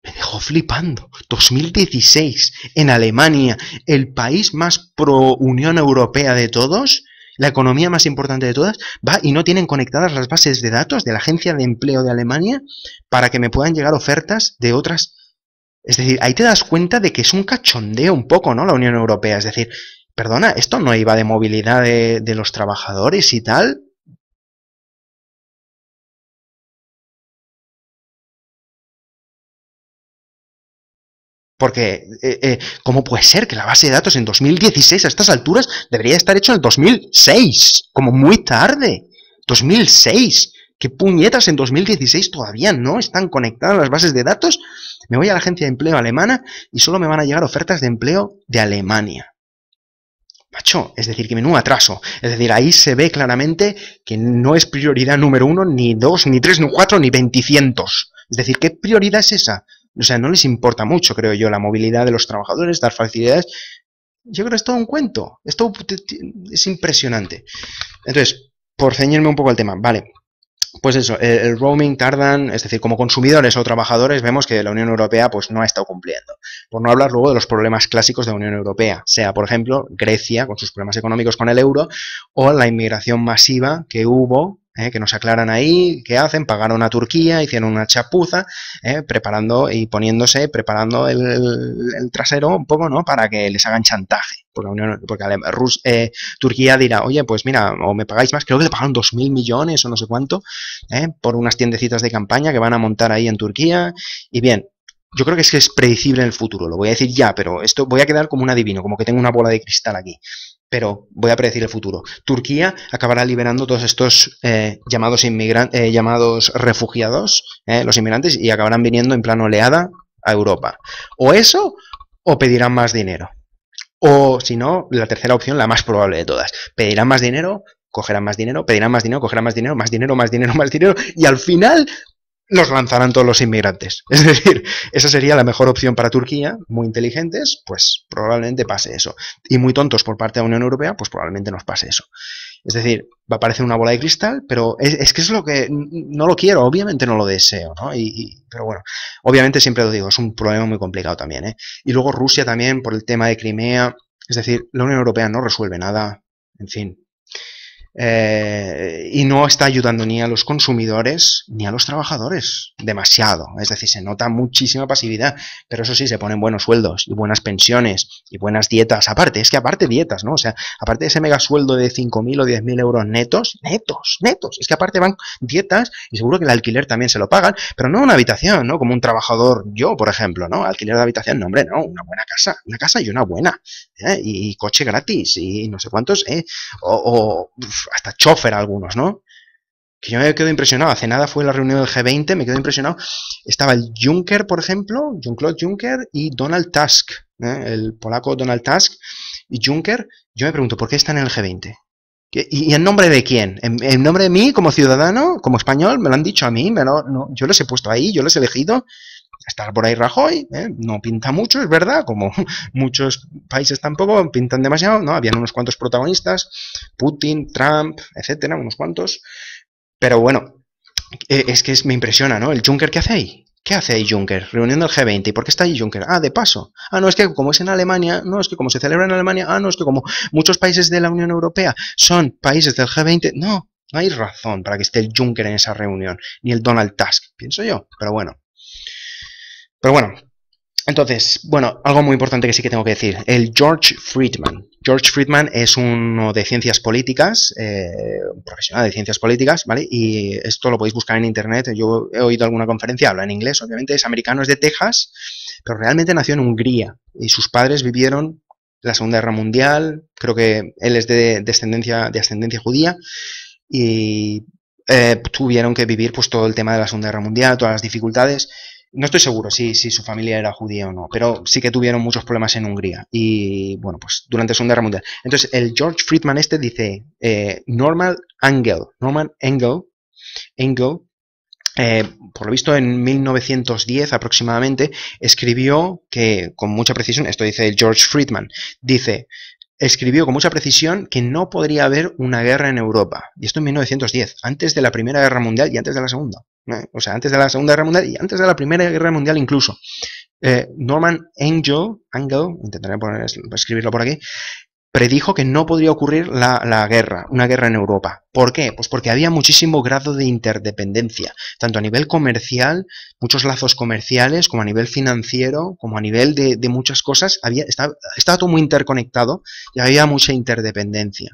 Me dejó flipando. 2016, en Alemania, el país más pro Unión Europea de todos, la economía más importante de todas, va y no tienen conectadas las bases de datos de la Agencia de Empleo de Alemania para que me puedan llegar ofertas de otras. Es decir, ahí te das cuenta de que es un cachondeo un poco, ¿no? La Unión Europea. Es decir, perdona, esto no iba de movilidad de los trabajadores y tal. Porque, ¿cómo puede ser que la base de datos en 2016 a estas alturas debería estar hecho en el 2006? Como muy tarde. 2006. ¿Qué puñetas en 2016 todavía no están conectadas las bases de datos? Me voy a la agencia de empleo alemana y solo me van a llegar ofertas de empleo de Alemania. Macho, es decir, que menudo atraso. Es decir, ahí se ve claramente que no es prioridad número 1, ni 2, ni 3, ni 4, ni 20 cientos. Es decir, ¿qué prioridad es esa? O sea, no les importa mucho, creo yo, la movilidad de los trabajadores, dar facilidades. Yo creo que es todo un cuento. Esto es impresionante. Entonces, por ceñirme un poco al tema, vale. Pues eso, el roaming tardan, es decir, como consumidores o trabajadores vemos que la Unión Europea pues no ha estado cumpliendo. Por no hablar luego de los problemas clásicos de la Unión Europea, sea por ejemplo Grecia con sus problemas económicos con el euro o la inmigración masiva que hubo, que nos aclaran ahí, ¿qué hacen? Pagaron a Turquía, hicieron una chapuza, preparando el trasero un poco, ¿no? Para que les hagan chantaje. Porque Turquía dirá, oye, pues mira, o me pagáis más, creo que le pagaron 2.000 millones o no sé cuánto, por unas tiendecitas de campaña que van a montar ahí en Turquía. Y bien, yo creo que es predecible en el futuro, lo voy a decir ya, pero esto voy a quedar como un adivino, como que tengo una bola de cristal aquí. Pero voy a predecir el futuro. Turquía acabará liberando todos estos llamados refugiados, los inmigrantes, y acabarán viniendo en plan oleada a Europa. O eso, o pedirán más dinero. O si no, la tercera opción, la más probable de todas. Pedirán más dinero, cogerán más dinero, pedirán más dinero, cogerán más dinero, más dinero, más dinero, más dinero, y al final los lanzarán todos los inmigrantes. Es decir, esa sería la mejor opción para Turquía, muy inteligentes, pues probablemente pase eso. Y muy tontos por parte de la Unión Europea, pues probablemente nos pase eso. Es decir, va a parecer una bola de cristal, pero es que es lo que no lo quiero, obviamente no lo deseo, ¿no? Pero bueno, obviamente siempre lo digo, es un problema muy complicado también, ¿eh? Y luego Rusia también por el tema de Crimea, es decir, la Unión Europea no resuelve nada, en fin. Y no está ayudando ni a los consumidores ni a los trabajadores demasiado, es decir, se nota muchísima pasividad, pero eso sí, se ponen buenos sueldos y buenas pensiones y buenas dietas, aparte dietas, ¿no? O sea, aparte de ese mega sueldo de 5.000 o 10.000 euros netos, es que aparte van dietas y seguro que el alquiler también se lo pagan, pero no una habitación, ¿no? Como un trabajador, yo, por ejemplo, ¿no? Alquiler de habitación, no, hombre, no, una casa y una buena, y coche gratis y no sé cuántos, hasta chofer algunos, ¿no? Que yo me quedo impresionado. Hace nada fue la reunión del G20, me quedo impresionado. Estaba el Juncker, por ejemplo, Jean-Claude Juncker y Donald Tusk, el polaco Donald Tusk y Juncker. Yo me pregunto, ¿por qué están en el G20? ¿Y en nombre de quién? ¿En nombre de mí, como ciudadano, como español? ¿Me lo han dicho a mí? No, yo les he puesto ahí, yo les he elegido. Está por ahí Rajoy, no pinta mucho, es verdad, como muchos países tampoco pintan demasiado, ¿no? Habían unos cuantos protagonistas, Putin, Trump, etcétera, unos cuantos. Pero bueno, es que me impresiona, ¿no? ¿El Juncker qué hace ahí? ¿Qué hace ahí Juncker? Reunión del G20. ¿Y por qué está ahí Juncker? Ah, de paso. Ah, no, es que como es en Alemania, no, es que como se celebra en Alemania, ah, no, es que como muchos países de la Unión Europea son países del G20, no hay razón para que esté el Juncker en esa reunión, ni el Donald Tusk, pienso yo, pero bueno. Entonces, bueno, algo muy importante que sí que tengo que decir, el George Friedman. George Friedman es uno de ciencias políticas, un profesional de ciencias políticas, ¿vale? Y esto lo podéis buscar en internet, yo he oído alguna conferencia, habla en inglés, obviamente, es americano, es de Texas, pero realmente nació en Hungría y sus padres vivieron la Segunda Guerra Mundial, creo que él es de ascendencia judía y tuvieron que vivir pues todo el tema de la Segunda Guerra Mundial, todas las dificultades. No estoy seguro si su familia era judía o no, pero sí que tuvieron muchos problemas en Hungría y, bueno, pues durante la Segunda Guerra Mundial. Entonces, el George Friedman dice, Norman Engel, por lo visto en 1910 aproximadamente, escribió que, con mucha precisión, esto dice el George Friedman, escribió con mucha precisión que no podría haber una guerra en Europa. Y esto en 1910, antes de la Primera Guerra Mundial y antes de la Segunda. O sea, antes de la Segunda Guerra Mundial y antes de la Primera Guerra Mundial incluso. Norman Engel, intentaré escribirlo por aquí, predijo que no podría ocurrir una guerra en Europa. ¿Por qué? Pues porque había muchísimo grado de interdependencia, tanto a nivel comercial, muchos lazos comerciales, como a nivel financiero, como a nivel de muchas cosas, estaba todo muy interconectado y había mucha interdependencia.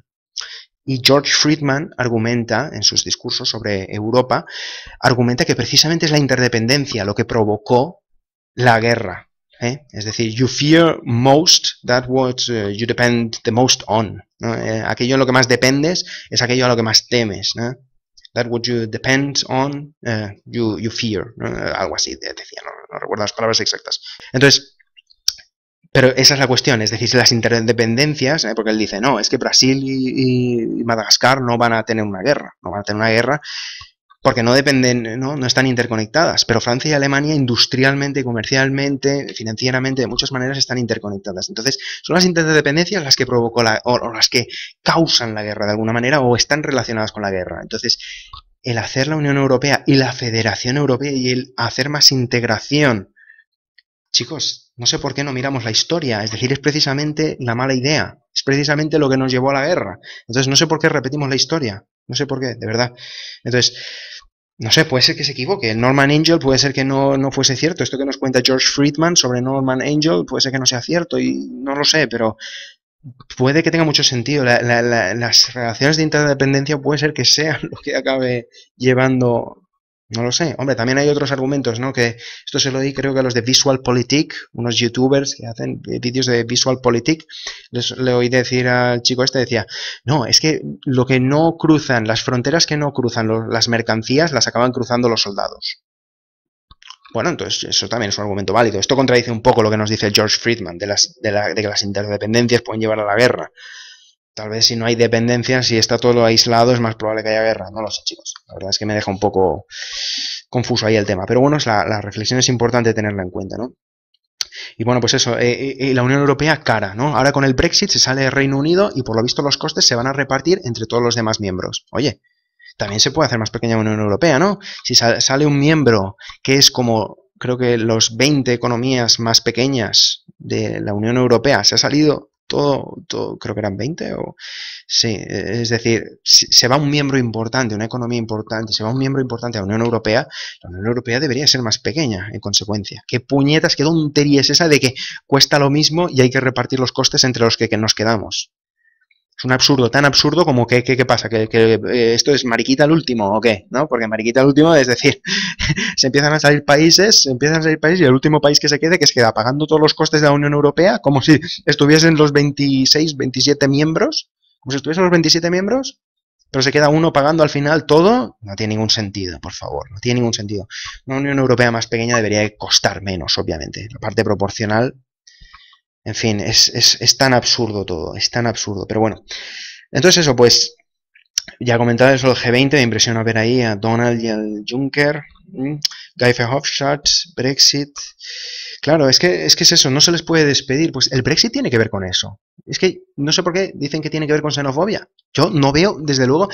Y George Friedman argumenta, en sus discursos sobre Europa, argumenta que precisamente es la interdependencia lo que provocó la guerra. Es decir, you fear most that what you depend the most on. ¿No? Aquello en lo que más dependes es aquello a lo que más temes. ¿No? That what you depend on, you fear. ¿No? Algo así decía, no recuerdo las palabras exactas. Entonces, Pero esa es la cuestión, es decir, las interdependencias, porque él dice, no, es que Brasil y Madagascar no van a tener una guerra, no van a tener una guerra porque no dependen, no están interconectadas, pero Francia y Alemania industrialmente, comercialmente, financieramente, de muchas maneras están interconectadas. Entonces, son las interdependencias las que provocó o las que causan la guerra de alguna manera o están relacionadas con la guerra. Entonces, el hacer la Unión Europea y la Federación Europea y el hacer más integración, chicos, no sé por qué no miramos la historia, es decir, es precisamente la mala idea, es precisamente lo que nos llevó a la guerra. Entonces, no sé por qué repetimos la historia, no sé por qué, de verdad. Entonces, no sé, puede ser que se equivoque. Norman Angel puede ser que no fuese cierto. Esto que nos cuenta George Friedman sobre Norman Angel puede ser que no sea cierto y no lo sé, pero puede que tenga mucho sentido. Las relaciones de interdependencia puede ser que sean lo que acabe llevando. No lo sé. Hombre, también hay otros argumentos, ¿no? Que esto se lo di creo que a los de VisualPolitik, unos youtubers que hacen vídeos de VisualPolitik. Le oí decir al chico este, decía, no, es que lo que no cruzan, las fronteras que no cruzan las mercancías, las acaban cruzando los soldados. Bueno, entonces eso también es un argumento válido. Esto contradice un poco lo que nos dice George Friedman, de que las interdependencias pueden llevar a la guerra. Tal vez si no hay dependencias, si está todo aislado, es más probable que haya guerra. No lo sé, chicos. La verdad es que me deja un poco confuso ahí el tema. Pero bueno, la reflexión es importante tenerla en cuenta, ¿no? Y bueno, pues eso, la Unión Europea cara, ¿no? Ahora con el Brexit se sale el Reino Unido y por lo visto los costes se van a repartir entre todos los demás miembros. Oye, también se puede hacer más pequeña Unión Europea, ¿no? Si sale un miembro que es como, creo que los 20 economías más pequeñas de la Unión Europea, se ha salido todo, creo que eran 20 o... Sí, es decir, si se va un miembro importante, una economía importante, se va un miembro importante a la Unión Europea debería ser más pequeña, en consecuencia. ¿Qué puñetas, qué tontería es esa de que cuesta lo mismo y hay que repartir los costes entre los que nos quedamos? Es un absurdo, tan absurdo como que, ¿qué pasa? ¿Que esto es mariquita el último o qué? ¿No? Porque mariquita el último, es decir, se empiezan a salir países y el último país que se quede, que se queda pagando todos los costes de la Unión Europea, como si estuviesen los 26, 27 miembros, como si estuviesen los 27 miembros, pero se queda uno pagando al final todo, no tiene ningún sentido, por favor, no tiene ningún sentido. Una Unión Europea más pequeña debería costar menos, obviamente. La parte proporcional, en fin, es tan absurdo todo, es tan absurdo. Pero bueno, entonces eso, pues, ya comentaba eso del G20, me impresiona ver ahí a Donald y al Juncker, Guy Verhofstadt, Brexit. Claro, es que es eso, no se les puede despedir. Pues el Brexit tiene que ver con eso. Es que no sé por qué dicen que tiene que ver con xenofobia. Yo no veo, desde luego,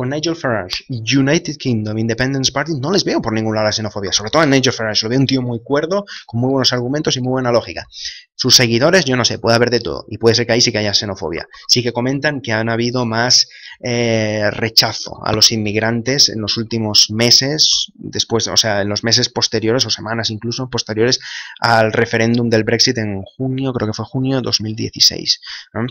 Nigel Farage y United Kingdom Independence Party, no les veo por ningún lado la xenofobia. Sobre todo a Nigel Farage, lo veo un tío muy cuerdo, con muy buenos argumentos y muy buena lógica. Sus seguidores, yo no sé, puede haber de todo. Y puede ser que ahí sí que haya xenofobia. Sí que comentan que han habido más rechazo a los inmigrantes en los últimos meses, después, o sea, en los meses posteriores o semanas incluso posteriores al referéndum del Brexit en junio, creo que fue junio de 2016, ¿no?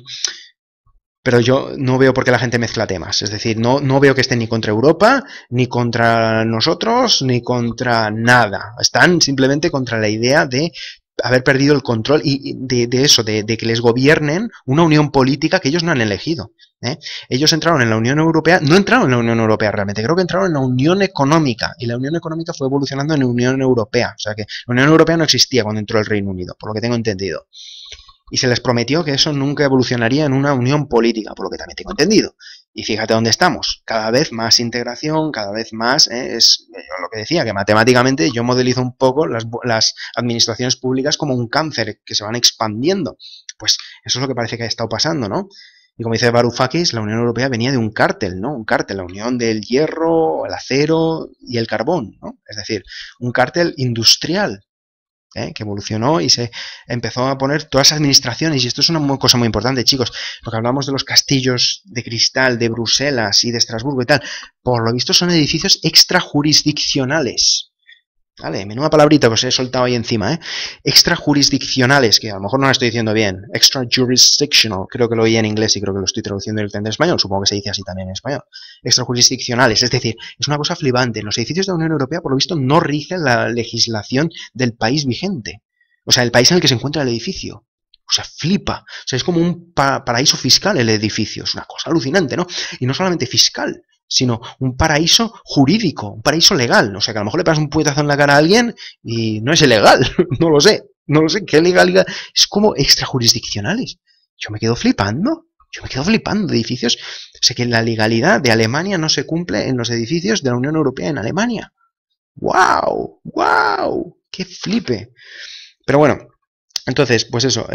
Pero yo no veo por qué la gente mezcla temas. Es decir, no veo que estén ni contra Europa, ni contra nosotros, ni contra nada. Están simplemente contra la idea de haber perdido el control y de eso, de que les gobiernen una unión política que ellos no han elegido. Ellos entraron en la Unión Europea, no entraron en la Unión Europea realmente, creo que entraron en la Unión Económica, y la Unión Económica fue evolucionando en la Unión Europea. O sea que la Unión Europea no existía cuando entró el Reino Unido, por lo que tengo entendido. Y se les prometió que eso nunca evolucionaría en una unión política, por lo que también tengo entendido. Y fíjate dónde estamos. Cada vez más integración, cada vez más. Es lo que decía, que matemáticamente yo modelizo un poco las administraciones públicas como un cáncer, que se van expandiendo. Pues eso es lo que parece que ha estado pasando, ¿no? Y como dice Varoufakis, la Unión Europea venía de un cártel, ¿no? Un cártel, la unión del hierro, el acero y el carbón, ¿no? Es decir, un cártel industrial. Que evolucionó y se empezó a poner todas las administraciones, y esto es una cosa muy importante, chicos, lo que hablamos de los castillos de cristal de Bruselas y de Estrasburgo y tal, por lo visto son edificios extrajurisdiccionales. Vale, menuda palabrita que os he soltado ahí encima, extrajurisdiccionales, que a lo mejor no la estoy diciendo bien, extrajurisdictional, creo que lo oí en inglés y creo que lo estoy traduciendo directamente en español, supongo que se dice así también en español, extrajurisdiccionales, es decir, es una cosa flipante, los edificios de la Unión Europea por lo visto no rigen la legislación del país vigente, o sea, el país en el que se encuentra el edificio. O sea, flipa. O sea, es como un paraíso fiscal el edificio. Es una cosa alucinante, ¿no? Y no solamente fiscal, sino un paraíso jurídico, un paraíso legal. O sea, que a lo mejor le pasas un puñetazo en la cara a alguien y no es ilegal, no lo sé. No lo sé, ¿qué legalidad? Es como extrajurisdiccionales. Yo me quedo flipando. Yo me quedo flipando de edificios. O sea, que la legalidad de Alemania no se cumple en los edificios de la Unión Europea en Alemania. ¡Wow! ¡Wow! ¡Qué flipe! Pero bueno, entonces, pues eso.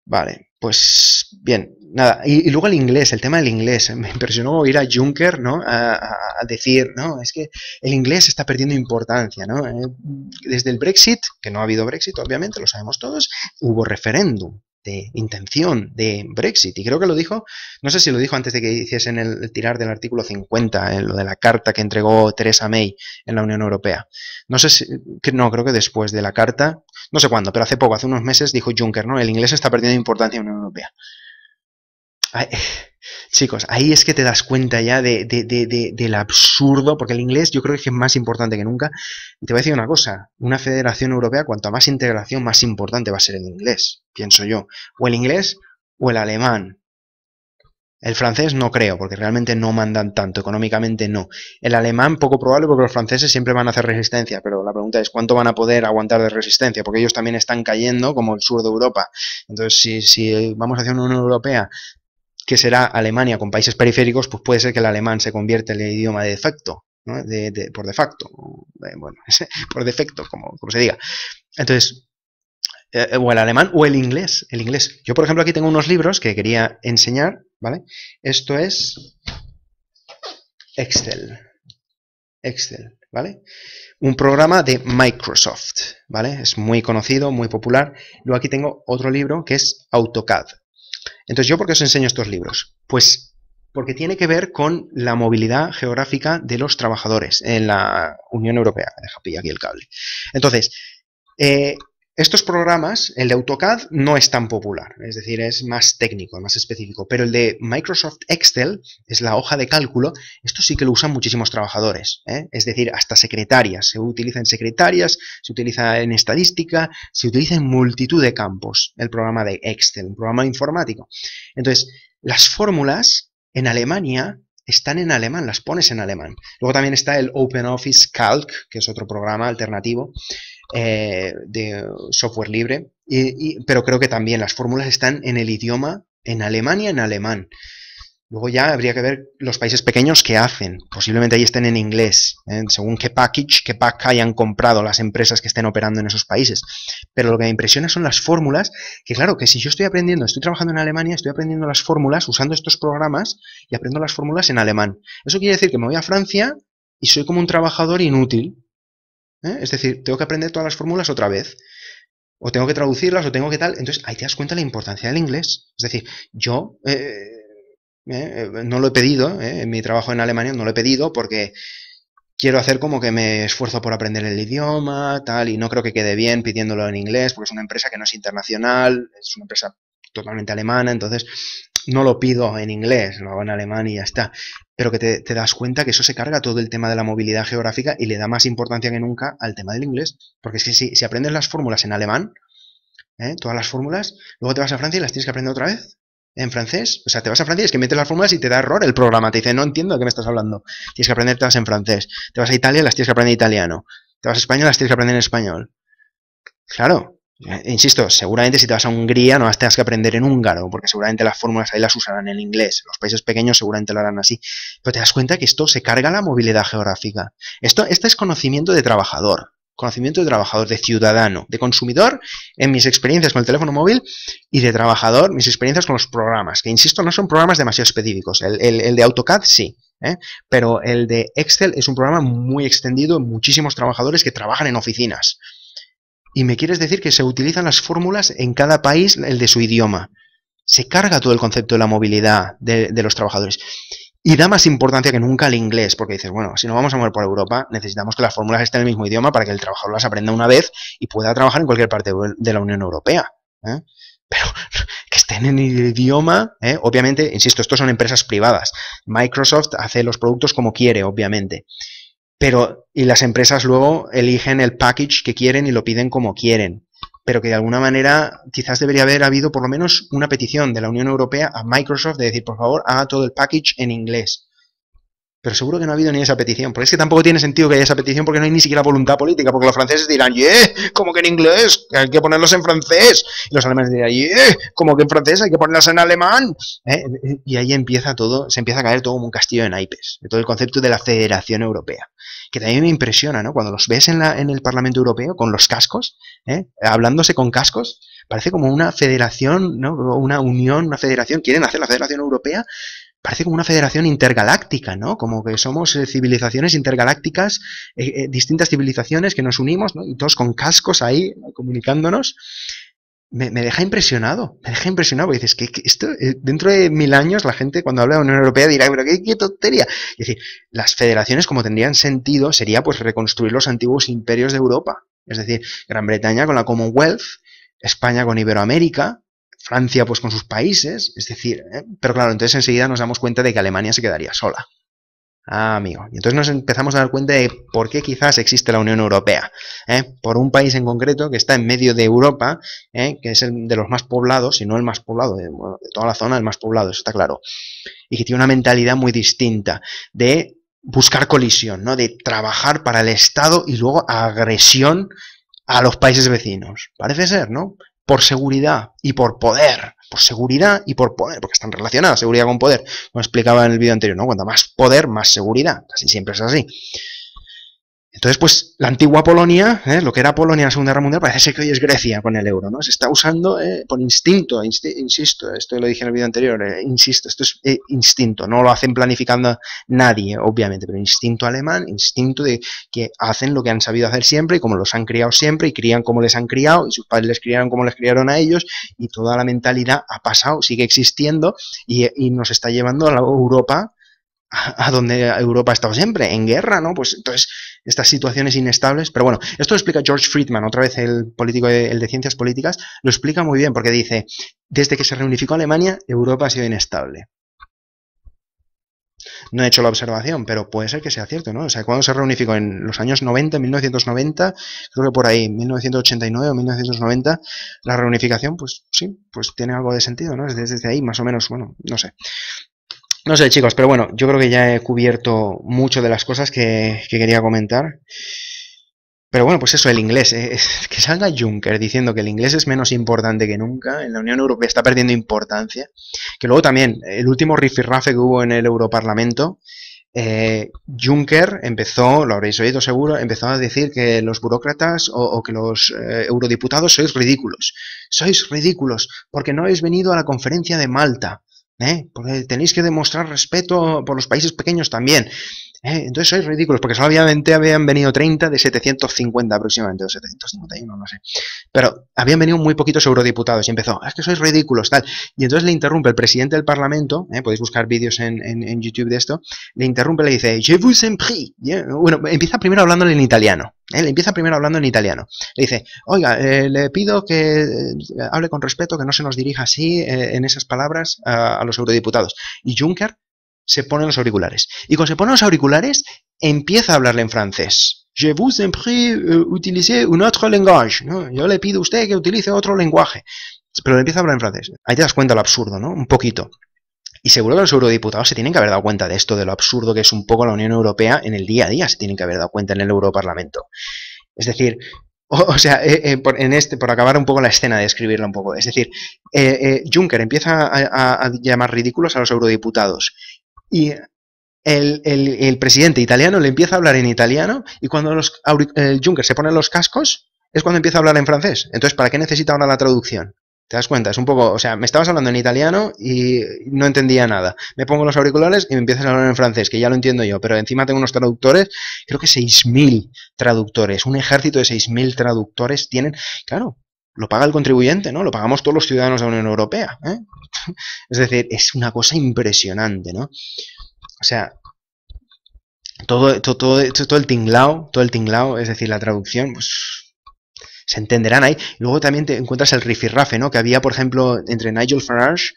Vale, pues bien, nada. Y luego el inglés, el tema del inglés. Me impresionó oír a Juncker, ¿no? A decir, no, es que el inglés está perdiendo importancia, ¿no? Desde el Brexit, que no ha habido Brexit, obviamente, lo sabemos todos, hubo referéndum de intención de Brexit. Y creo que lo dijo, no sé si lo dijo antes de que hiciesen el tirar del artículo 50, lo de la carta que entregó Theresa May en la Unión Europea. No sé si, no, creo que después de la carta, no sé cuándo, pero hace poco, hace unos meses, dijo Juncker, ¿no? El inglés está perdiendo importancia en la Unión Europea. Ay, chicos, ahí es que te das cuenta ya del absurdo, porque el inglés yo creo que es más importante que nunca. Y te voy a decir una cosa, una federación europea, cuanto más integración, más importante va a ser el inglés, pienso yo. O el inglés o el alemán. El francés no creo, porque realmente no mandan tanto, económicamente no. El alemán poco probable porque los franceses siempre van a hacer resistencia, pero la pregunta es cuánto van a poder aguantar de resistencia, porque ellos también están cayendo como el sur de Europa. Entonces, si vamos hacia una Unión Europea que será Alemania con países periféricos, pues puede ser que el alemán se convierta en el idioma de defecto, ¿no? Por de facto, bueno, por defecto, como se diga. Entonces, o el alemán o el inglés. El inglés. Yo, por ejemplo, aquí tengo unos libros que quería enseñar, ¿vale? Esto es Excel. Excel, ¿vale? Un programa de Microsoft, ¿vale? Es muy conocido, muy popular. Luego aquí tengo otro libro que es AutoCAD. Entonces, ¿yo por qué os enseño estos libros? Pues porque tiene que ver con la movilidad geográfica de los trabajadores en la Unión Europea. Deja pillar aquí el cable. Entonces, estos programas, el de AutoCAD no es tan popular, es decir, es más técnico, más específico, pero el de Microsoft Excel, es la hoja de cálculo, esto sí que lo usan muchísimos trabajadores, ¿eh? Es decir, hasta secretarias, se utiliza en secretarias, se utiliza en estadística, se utiliza en multitud de campos, el programa de Excel, un programa informático. Entonces, las fórmulas en Alemania están en alemán, las pones en alemán. Luego también está el OpenOffice Calc, que es otro programa alternativo, de software libre, pero creo que también las fórmulas están en el idioma, en Alemania, en alemán. Luego ya habría que ver los países pequeños que hacen. Posiblemente ahí estén en inglés, según qué pack hayan comprado las empresas que estén operando en esos países. Pero lo que me impresiona son las fórmulas, que claro, que si yo estoy trabajando en Alemania, estoy aprendiendo las fórmulas usando estos programas y aprendo las fórmulas en alemán. Eso quiere decir que me voy a Francia y soy como un trabajador inútil. Es decir, tengo que aprender todas las fórmulas otra vez. O tengo que traducirlas, o tengo que tal. Entonces, ahí te das cuenta de la importancia del inglés. Es decir, yo no lo he pedido, en mi trabajo en Alemania no lo he pedido porque quiero hacer como que me esfuerzo por aprender el idioma, tal, y no creo que quede bien pidiéndolo en inglés, porque es una empresa que no es internacional, es una empresa totalmente alemana, entonces no lo pido en inglés, lo hago en alemán y ya está. Pero que te das cuenta que eso se carga todo el tema de la movilidad geográfica y le da más importancia que nunca al tema del inglés. Porque es que si aprendes las fórmulas en alemán, todas las fórmulas, luego te vas a Francia y las tienes que aprender otra vez en francés. O sea, te vas a Francia y es que metes las fórmulas y te da error el programa. Te dice, no entiendo de qué me estás hablando. Tienes que aprendértelas en francés. Te vas a Italia y las tienes que aprender en italiano. Te vas a España y las tienes que aprender en español. Claro. Insisto, seguramente si te vas a Hungría no las tengas que aprender en húngaro, porque seguramente las fórmulas ahí las usarán en inglés. Los países pequeños seguramente lo harán así. Pero te das cuenta que esto se carga la movilidad geográfica. Esto es conocimiento de trabajador. Conocimiento de trabajador, de ciudadano, de consumidor, en mis experiencias con el teléfono móvil, y de trabajador, mis experiencias con los programas, que insisto, no son programas demasiado específicos. El de AutoCAD sí, pero el de Excel es un programa muy extendido, muchísimos trabajadores que trabajan en oficinas. Y me quieres decir que se utilizan las fórmulas en cada país, el de su idioma. Se carga todo el concepto de la movilidad de los trabajadores. Y da más importancia que nunca al inglés, porque dices, bueno, si no vamos a mover por Europa, necesitamos que las fórmulas estén en el mismo idioma para que el trabajador las aprenda una vez y pueda trabajar en cualquier parte de la Unión Europea. Pero que estén en el idioma, obviamente, insisto, estos son empresas privadas. Microsoft hace los productos como quiere, obviamente. Y las empresas luego eligen el package que quieren y lo piden como quieren. Pero que de alguna manera quizás debería haber habido por lo menos una petición de la Unión Europea a Microsoft de decir, por favor, haga todo el package en inglés. Pero seguro que no ha habido ni esa petición. Porque es que tampoco tiene sentido que haya esa petición porque no hay ni siquiera voluntad política. Porque los franceses dirán, ¿cómo que en inglés? Hay que ponerlos en francés. Y los alemanes dirán, ¿cómo que en francés? Hay que ponerlos en alemán. Y ahí empieza todo, se empieza a caer todo como un castillo de naipes. De todo el concepto de la Federación Europea. Que también me impresiona, ¿no? Cuando los ves en el Parlamento Europeo con los cascos, hablándose con cascos, parece como una federación, ¿no? Una unión, una federación. Quieren hacer la Federación Europea. Parece como una federación intergaláctica, ¿no? Como que somos civilizaciones intergalácticas, distintas civilizaciones que nos unimos, ¿no? Y todos con cascos ahí, comunicándonos. Me deja impresionado, porque dices que esto, dentro de 1000 años la gente cuando habla de la Unión Europea dirá, pero qué tontería. Es decir, las federaciones como tendrían sentido sería pues reconstruir los antiguos imperios de Europa. Es decir, Gran Bretaña con la Commonwealth, España con Iberoamérica, Francia pues con sus países, es decir, pero claro, entonces enseguida nos damos cuenta de que Alemania se quedaría sola. Ah, amigo. Y entonces nos empezamos a dar cuenta de por qué quizás existe la Unión Europea. Por un país en concreto que está en medio de Europa, que es el de los más poblados, si no el más poblado, de toda la zona, el más poblado, eso está claro. Y que tiene una mentalidad muy distinta de buscar colisión, ¿no? De trabajar para el Estado y luego agresión a los países vecinos. Parece ser, ¿no? Por seguridad y por poder. Por seguridad y por poder, porque están relacionadas seguridad con poder, como explicaba en el vídeo anterior, ¿no? Cuanto más poder, más seguridad. Casi siempre es así. Entonces, pues, la antigua Polonia, lo que era Polonia en la Segunda Guerra Mundial, parece ser que hoy es Grecia con el euro, ¿no? Se está usando por instinto, insisto, esto lo dije en el vídeo anterior, insisto, esto es instinto, no lo hacen planificando nadie, obviamente, pero instinto alemán, instinto de que hacen lo que han sabido hacer siempre y como los han criado siempre y crían como les han criado y sus padres les criaron como les criaron a ellos y toda la mentalidad ha pasado, sigue existiendo y nos está llevando a la Europa a donde Europa ha estado siempre, en guerra, ¿no? Pues entonces, estas situaciones inestables, pero bueno, esto lo explica George Friedman, otra vez el político, el de ciencias políticas, lo explica muy bien, porque dice, desde que se reunificó Alemania, Europa ha sido inestable. No he hecho la observación, pero puede ser que sea cierto, ¿no? O sea, cuando se reunificó en los años 90, 1990, creo que por ahí, 1989 o 1990, la reunificación, pues sí, pues tiene algo de sentido, ¿no? Desde ahí, más o menos, bueno, no sé. No sé, chicos, pero bueno, yo creo que ya he cubierto mucho de las cosas que quería comentar. Pero bueno, pues eso, el inglés. Que salga Juncker diciendo que el inglés es menos importante que nunca, en la Unión Europea está perdiendo importancia. Que luego también, el último rifirrafe que hubo en el Europarlamento, Juncker empezó, lo habréis oído seguro, empezó a decir que los burócratas o que los eurodiputados sois ridículos. Sois ridículos porque no habéis venido a la conferencia de Malta. Porque tenéis que demostrar respeto por los países pequeños también. Entonces sois ridículos, porque solamente habían venido 30 de 750 aproximadamente, o 751, no sé. Pero habían venido muy poquitos eurodiputados y empezó, es que sois ridículos, tal. Y entonces le interrumpe el presidente del Parlamento, podéis buscar vídeos en YouTube de esto, le interrumpe, le dice, je vous en prie. Bueno, empieza primero hablándole en italiano. Le dice, oiga, le pido que hable con respeto, que no se nos dirija así en esas palabras a los eurodiputados. Y Juncker se pone los auriculares. Y cuando se pone los auriculares, empieza a hablarle en francés. Je vous en prie, utilisez un autre langage, ¿no? Yo le pido a usted que utilice otro lenguaje. Pero le empieza a hablar en francés. Ahí te das cuenta lo absurdo, ¿no? Un poquito. Y seguro que los eurodiputados se tienen que haber dado cuenta de esto, de lo absurdo que es un poco la Unión Europea en el día a día, se tienen que haber dado cuenta en el Europarlamento. Es decir, por acabar un poco la escena, de describirla un poco, es decir, Juncker empieza a llamar ridículos a los eurodiputados y el presidente italiano le empieza a hablar en italiano y cuando Juncker se pone los cascos es cuando empieza a hablar en francés. Entonces, ¿para qué necesita ahora la traducción? ¿Te das cuenta? Es un poco, o sea, me estabas hablando en italiano y no entendía nada. Me pongo los auriculares y me empiezas a hablar en francés, que ya lo entiendo yo, pero encima tengo unos traductores, creo que 6.000 traductores, un ejército de 6.000 traductores tienen, claro, lo paga el contribuyente, ¿no? Lo pagamos todos los ciudadanos de la Unión Europea, ¿eh? Es decir, es una cosa impresionante, ¿no? O sea, todo el tinglao, es decir, la traducción, pues se entenderán ahí. Luego también te encuentras el rifirrafe, ¿no? Que había, por ejemplo, entre Nigel Farage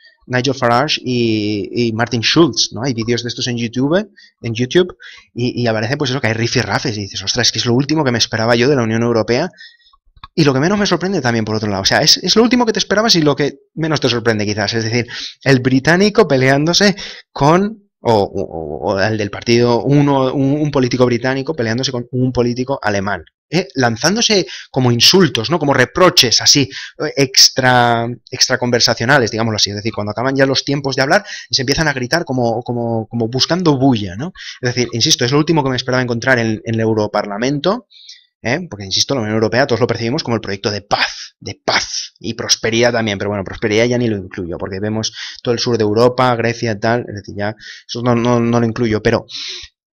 y Martin Schulz, ¿no? Hay vídeos de estos en YouTube y aparece pues eso, que hay rifirrafes y dices, ostras, es que es lo último que me esperaba yo de la Unión Europea. Y lo que menos me sorprende también, por otro lado, o sea, es lo último que te esperabas y lo que menos te sorprende quizás, es decir, el británico peleándose con o el del partido, un político británico peleándose con un político alemán. Lanzándose como insultos, ¿no? Como reproches así, extra conversacionales, digámoslo así. Es decir, cuando acaban ya los tiempos de hablar, se empiezan a gritar como buscando bulla, ¿no? Es decir, insisto, es lo último que me esperaba encontrar en el Europarlamento, porque, insisto, la Unión Europea todos lo percibimos como el proyecto de paz y prosperidad también, pero bueno, prosperidad ya ni lo incluyo, porque vemos todo el sur de Europa, Grecia y tal, es decir, ya eso no lo incluyo, pero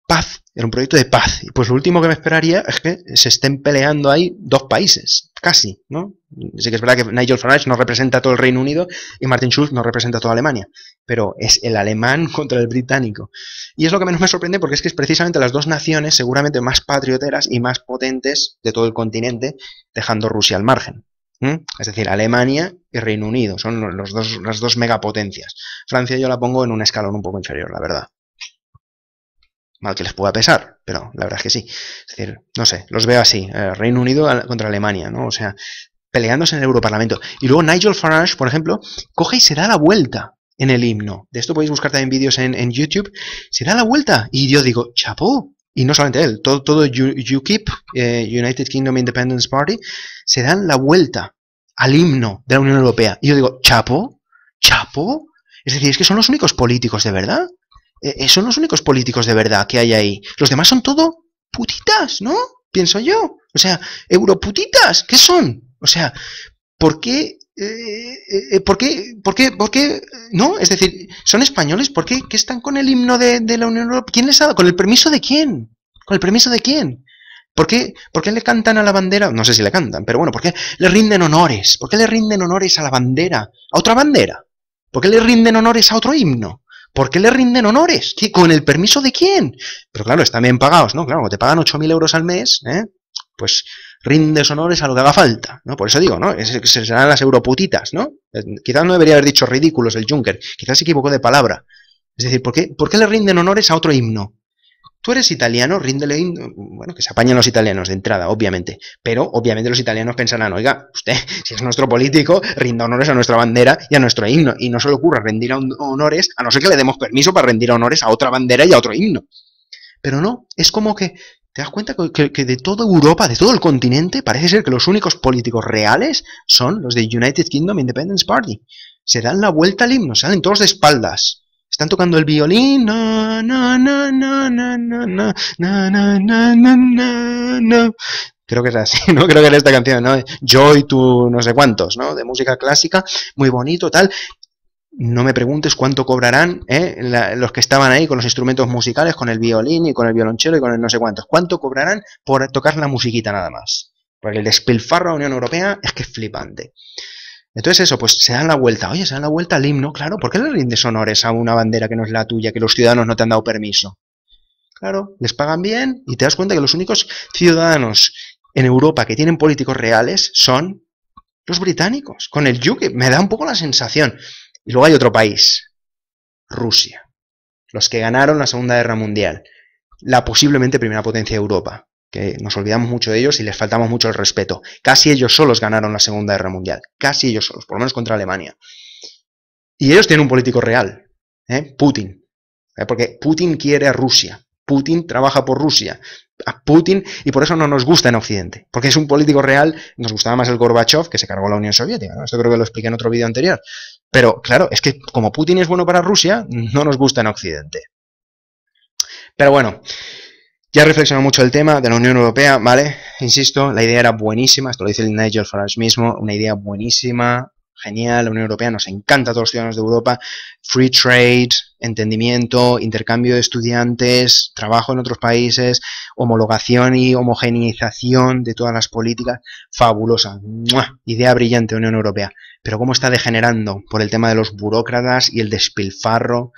paz, era un proyecto de paz, y pues lo último que me esperaría es que se estén peleando ahí dos países, casi, ¿no? Sí que es verdad que Nigel Farage no representa todo el Reino Unido y Martin Schulz no representa toda Alemania, pero es el alemán contra el británico. Y es lo que menos me sorprende porque es que es precisamente las dos naciones seguramente más patrioteras y más potentes de todo el continente, dejando Rusia al margen. Es decir, Alemania y Reino Unido son las dos megapotencias. Francia yo la pongo en un escalón un poco inferior, la verdad. Mal que les pueda pesar, pero la verdad es que sí. Es decir, no sé, los veo así. Reino Unido contra Alemania, ¿no? O sea, peleándose en el Europarlamento. Y luego Nigel Farage, por ejemplo, coge y se da la vuelta en el himno. De esto podéis buscar también vídeos en YouTube. Se da la vuelta. Y yo digo, chapó. Y no solamente él, todo UKIP, United Kingdom Independence Party, se dan la vuelta al himno de la Unión Europea. Y yo digo, ¿chapo? Es decir, es que son los únicos políticos de verdad. Son los únicos políticos de verdad que hay ahí. Los demás son todo putitas, ¿no? Pienso yo. O sea, europutitas, ¿qué son? O sea, ¿por qué? ¿Por qué? ¿No? Es decir, ¿son españoles? ¿Por qué? ¿Qué están con el himno de la Unión Europea? ¿Quién les ha dado? ¿Con el permiso de quién? ¿Con el permiso de quién? ¿Por qué le cantan a la bandera? No sé si le cantan, pero bueno, ¿por qué le rinden honores? ¿Por qué le rinden honores a la bandera? ¿A otra bandera? ¿Por qué le rinden honores a otro himno? ¿Por qué le rinden honores? ¿Qué? ¿Con el permiso de quién? Pero claro, están bien pagados, ¿no? Claro, te pagan 8.000 euros al mes, pues rindes honores a lo que haga falta, ¿no? Por eso digo, ¿no? Serán las europutitas, ¿no? Quizás no debería haber dicho ridículos el Juncker, quizás se equivocó de palabra. Es decir, ¿por qué le rinden honores a otro himno? Tú eres italiano, ríndele himno. Bueno, que se apañen los italianos de entrada, obviamente. Pero, obviamente, los italianos pensarán, oiga, usted, si es nuestro político, rinda honores a nuestra bandera y a nuestro himno. Y no se le ocurra rendir honores, a no ser que le demos permiso para rendir honores a otra bandera y a otro himno. Pero no, es como que te das cuenta que de toda Europa, de todo el continente, parece ser que los únicos políticos reales son los de United Kingdom Independence Party. Se dan la vuelta al himno, salen todos de espaldas. Están tocando el violín. No, no, no, no, no, no, no, no, no, no, no, no. Creo que es así, ¿no? Creo que era esta canción, ¿no? Joy to no sé cuántos, ¿no? De música clásica, muy bonito, tal. No me preguntes cuánto cobrarán los que estaban ahí con los instrumentos musicales, con el violín y con el violonchelo y con el no sé cuántos. ¿Cuánto cobrarán por tocar la musiquita nada más? Porque el despilfarro de la Unión Europea es que es flipante. Entonces eso, pues se dan la vuelta. Oye, se dan la vuelta al himno, claro. ¿Por qué le rindes honores a una bandera que no es la tuya, que los ciudadanos no te han dado permiso? Claro, les pagan bien y te das cuenta que los únicos ciudadanos en Europa que tienen políticos reales son los británicos. Con el UKIP me da un poco la sensación. Y luego hay otro país, Rusia. Los que ganaron la Segunda Guerra Mundial. La posiblemente primera potencia de Europa. Que nos olvidamos mucho de ellos y les faltamos mucho el respeto. Casi ellos solos ganaron la Segunda Guerra Mundial. Casi ellos solos, por lo menos contra Alemania. Y ellos tienen un político real, Putin. Porque Putin quiere a Rusia. Putin trabaja por Rusia. A Putin, y por eso no nos gusta en Occidente. Porque es un político real, nos gustaba más el Gorbachev, que se cargó la Unión Soviética, ¿no? Esto creo que lo expliqué en otro vídeo anterior. Pero claro, es que como Putin es bueno para Rusia, no nos gusta en Occidente. Pero bueno, ya he reflexionado mucho el tema de la Unión Europea, ¿vale? Insisto, la idea era buenísima, esto lo dice el Nigel Farage mismo, una idea buenísima, genial, la Unión Europea nos encanta a todos los ciudadanos de Europa, free trade, entendimiento, intercambio de estudiantes, trabajo en otros países, homologación y homogeneización de todas las políticas, fabulosa, ¡mua! Idea brillante Unión Europea, pero cómo está degenerando por el tema de los burócratas y el despilfarro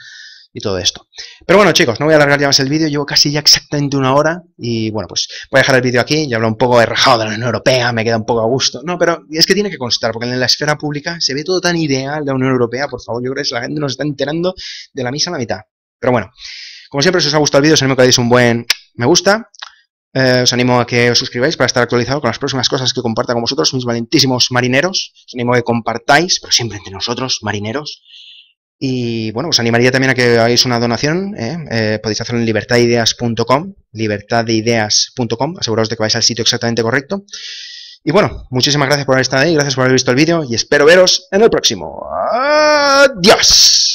y todo esto. Pero bueno, chicos, no voy a alargar ya más el vídeo, llevo casi ya exactamente 1 hora y bueno, pues voy a dejar el vídeo aquí, ya hablo un poco de rajado de la Unión Europea, me queda un poco a gusto. No, pero es que tiene que constar, porque en la esfera pública se ve todo tan ideal de la Unión Europea, por favor, yo creo que la gente nos está enterando de la misa a la mitad. Pero bueno, como siempre, si os ha gustado el vídeo, os animo a que deis un buen me gusta. Os animo a que os suscribáis para estar actualizado con las próximas cosas que comparta con vosotros, mis valentísimos marineros. Os animo a que compartáis, pero siempre entre nosotros, marineros. Y bueno, os animaría también a que hagáis una donación. Podéis hacerlo en libertadideas.com. Aseguraos de que vais al sitio exactamente correcto. Y bueno, muchísimas gracias por haber estado ahí, gracias por haber visto el vídeo y espero veros en el próximo. ¡Adiós!